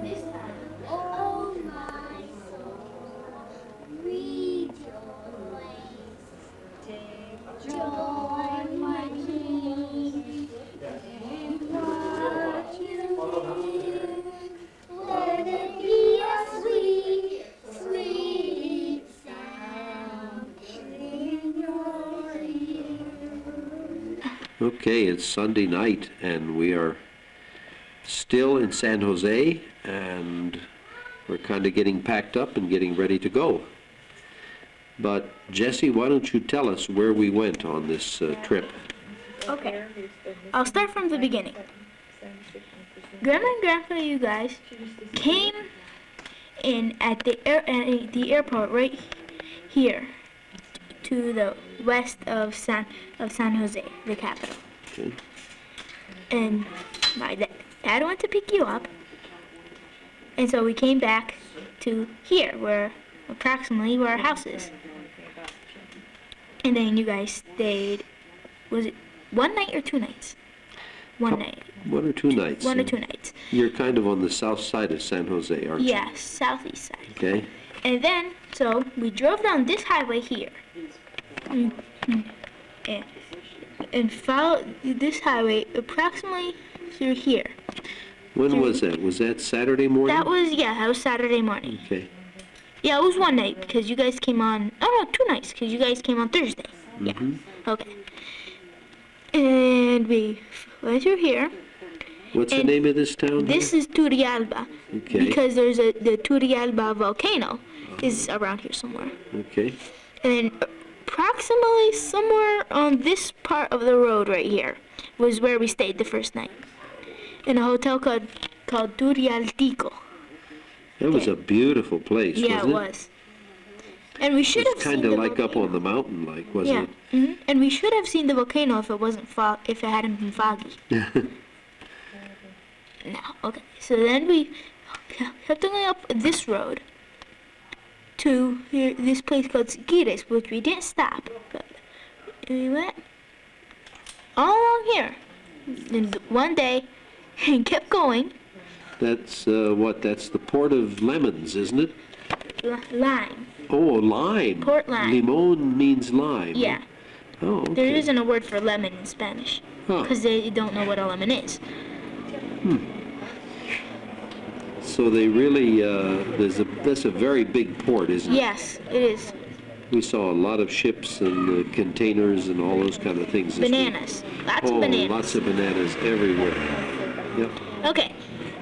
This time. Oh my soul, rejoice. Join my King. Okay, it's Sunday night, and we are still in San Jose, and we're kind of getting packed up and getting ready to go. But Jesse, why don't you tell us where we went on this trip? Okay, I'll start from the beginning. Grandma and Grandpa, you guys, came in at the airport right here to the west of San Jose, the capital. Okay. And my dad went to pick you up, and so we came back to here, where approximately where our house is. And then you guys stayed, was it 1 night or 2 nights? One night. 1 or 2 nights. 1 or 2 nights. You're kind of on the south side of San Jose, aren't you? Yeah, southeast side. Okay. And then, so we drove down this highway here. And followed this highway approximately through here. When was that? Was that Saturday morning? That was Saturday morning. Okay. Yeah, it was 1 night because you guys came on, oh no, 2 nights because you guys came on Thursday. Mm-hmm. Yeah, okay. And we went through here. What's the name of this town? This is Turrialba. Okay. Because there's the Turrialba volcano is around here somewhere. Okay. And then approximately somewhere on this part of the road right here was where we stayed the first night. In a hotel called Turrialtico. That was a beautiful place, Yeah, wasn't it? it was. And we should have seen kind of the like volcano. up on the mountain, like, wasn't Yeah. Mm-hmm. And we should have seen the volcano if it wasn't if it hadn't been foggy. it? No, okay. So then we kept going up this road to here, this place called Siquires, which we didn't stop. But we went all along here. And one day, and kept going. That's what? That's the Port of Lemons, isn't it? Lime. Oh, lime. Port Lime. Limon means lime. Yeah. Oh, okay. There isn't a word for lemon in Spanish. Huh. Because they don't know what a lemon is. So they really, that's a very big port, isn't it? Yes, it is. We saw a lot of ships and containers and all those kind of things. this week. Bananas. Lots of bananas. Lots of bananas everywhere. Yep. Okay,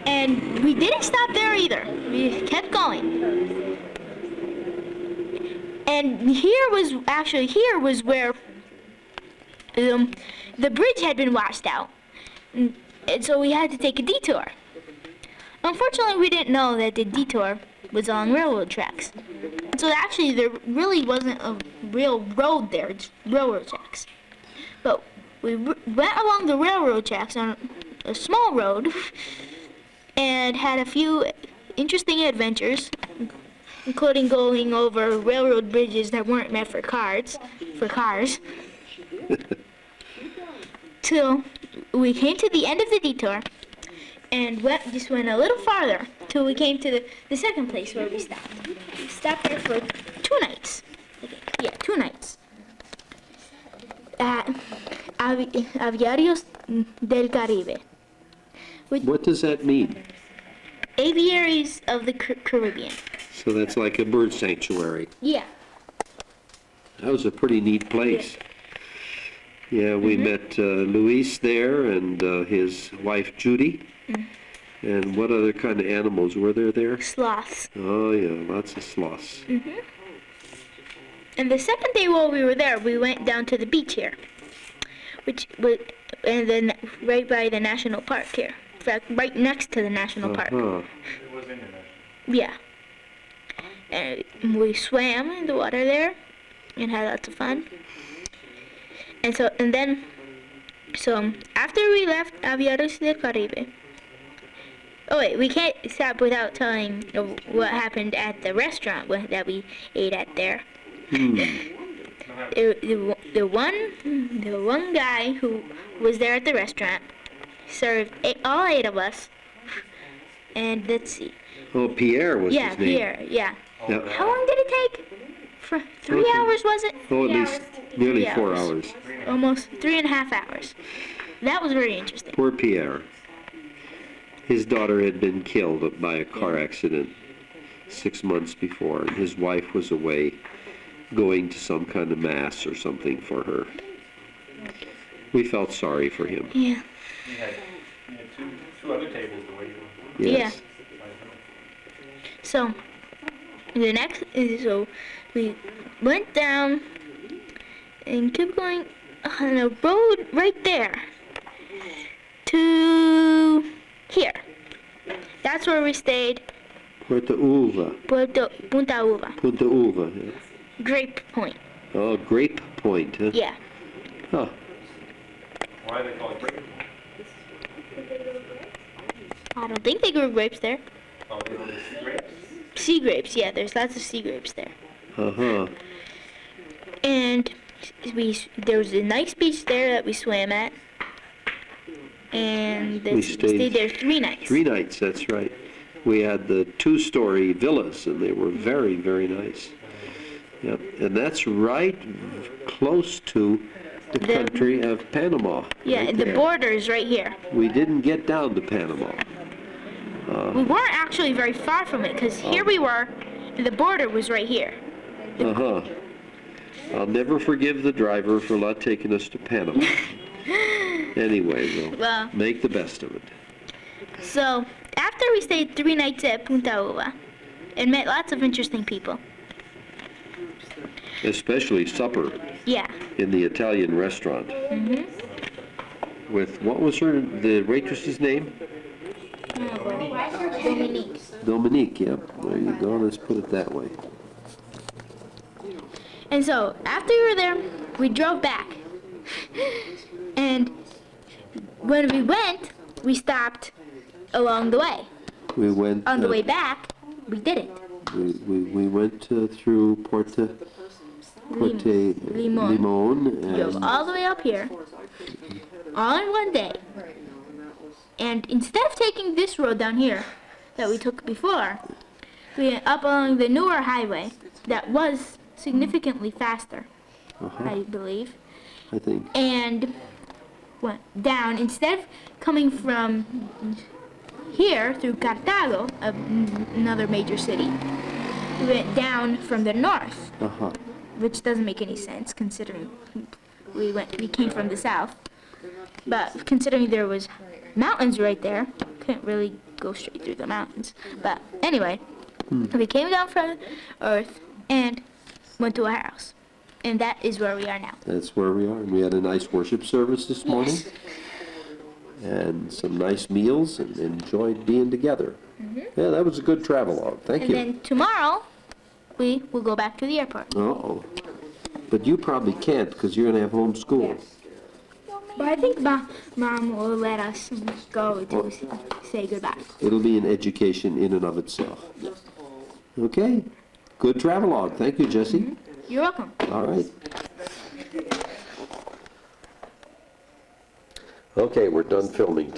and we didn't stop there either. We kept going. And here was where the bridge had been washed out. And so we had to take a detour. Unfortunately, we didn't know that the detour was on railroad tracks. So actually, there really wasn't a real road there, it's railroad tracks. But we went along the railroad tracks on a small road and had a few interesting adventures, including going over railroad bridges that weren't meant for cars. Till we came to the end of the detour and just went a little farther till we came to the second place where we stopped. We stopped there for 2 nights. Yeah, 2 nights. At Aviarios del Caribe. What does that mean? Aviaries of the Caribbean. So that's like a bird sanctuary. Yeah. That was a pretty neat place. Yeah, we met Luis there and his wife Judy. And what other kind of animals were there? Sloths. Oh yeah, lots of sloths. And the second day while we were there, we went down to the beach here, and then right by the national park here. In fact, right next to the national park. Yeah. And we swam in the water there and had lots of fun. And then after we left Aviados del Caribe, oh wait, we can't stop without telling what happened at the restaurant that we ate at there. The one guy who was there at the restaurant served all 8 of us. And let's see. Oh, Pierre was his name. Pierre, yeah. Yep. How long did it take? For 3 hours, was it? Oh, at least nearly 4 hours. Almost 3.5 hours. That was very interesting. Poor Pierre. His daughter had been killed by a car accident 6 months before, and his wife was away going to some kind of mass or something for her. We felt sorry for him. Yeah. We had two other tables to wait on. Yes. So so we went down and kept going on a road right there to here. That's where we stayed. Punta Uva. Punta Uva. Punta Uva. Yeah. Grape Point. Oh, Grape Point, huh? Yeah. Huh. Why do they call it grape? I don't think they grew grapes there. Oh, they don't see grapes? Sea grapes, yeah. There's lots of sea grapes there. Uh-huh. And there was a nice beach there that we swam at. And we stayed there 3 nights. 3 nights, that's right. We had the 2-story villas, and they were very, very nice. Yep. And that's right close to the country of Panama. Yeah, right the there. border is right here. We didn't get down to Panama. We weren't actually very far from it, because here we were, and the border was right here. Uh-huh. I'll never forgive the driver for not taking us to Panama. Anyway, we'll make the best of it. So, after we stayed 3 nights at Punta Uva, and met lots of interesting people. Especially supper. Yeah. In the Italian restaurant. Mm-hmm. With, what was the waitress's name? Dominique. Dominique, yep. There you go, let's put it that way. And so, after we were there, we drove back. And when we went, we stopped along the way. We went... On the way back, we didn't. We went through Porte Limon. Drove all the way up here, all in one day. And instead of taking this road down here that we took before, we went up along the newer highway that was significantly faster, I believe. I think. And went down, instead of coming from here through Cartago, another major city, we went down from the north, which doesn't make any sense considering we came from the south. But considering there was mountains right there, couldn't really go straight through the mountains. But anyway, we came down from Earth and went to our house. And that is where we are now. That's where we are. And we had a nice worship service this morning. Yes. And some nice meals, and enjoyed being together. Yeah, that was a good travelogue. Thank you. And then tomorrow, we will go back to the airport. Uh-oh. But you probably can't, because you're going to have home school. But I think Mom will let us go to say goodbye. It'll be an education in and of itself. Okay. Good travelogue. Thank you, Jesse. You're welcome. All right. Okay, we're done filming.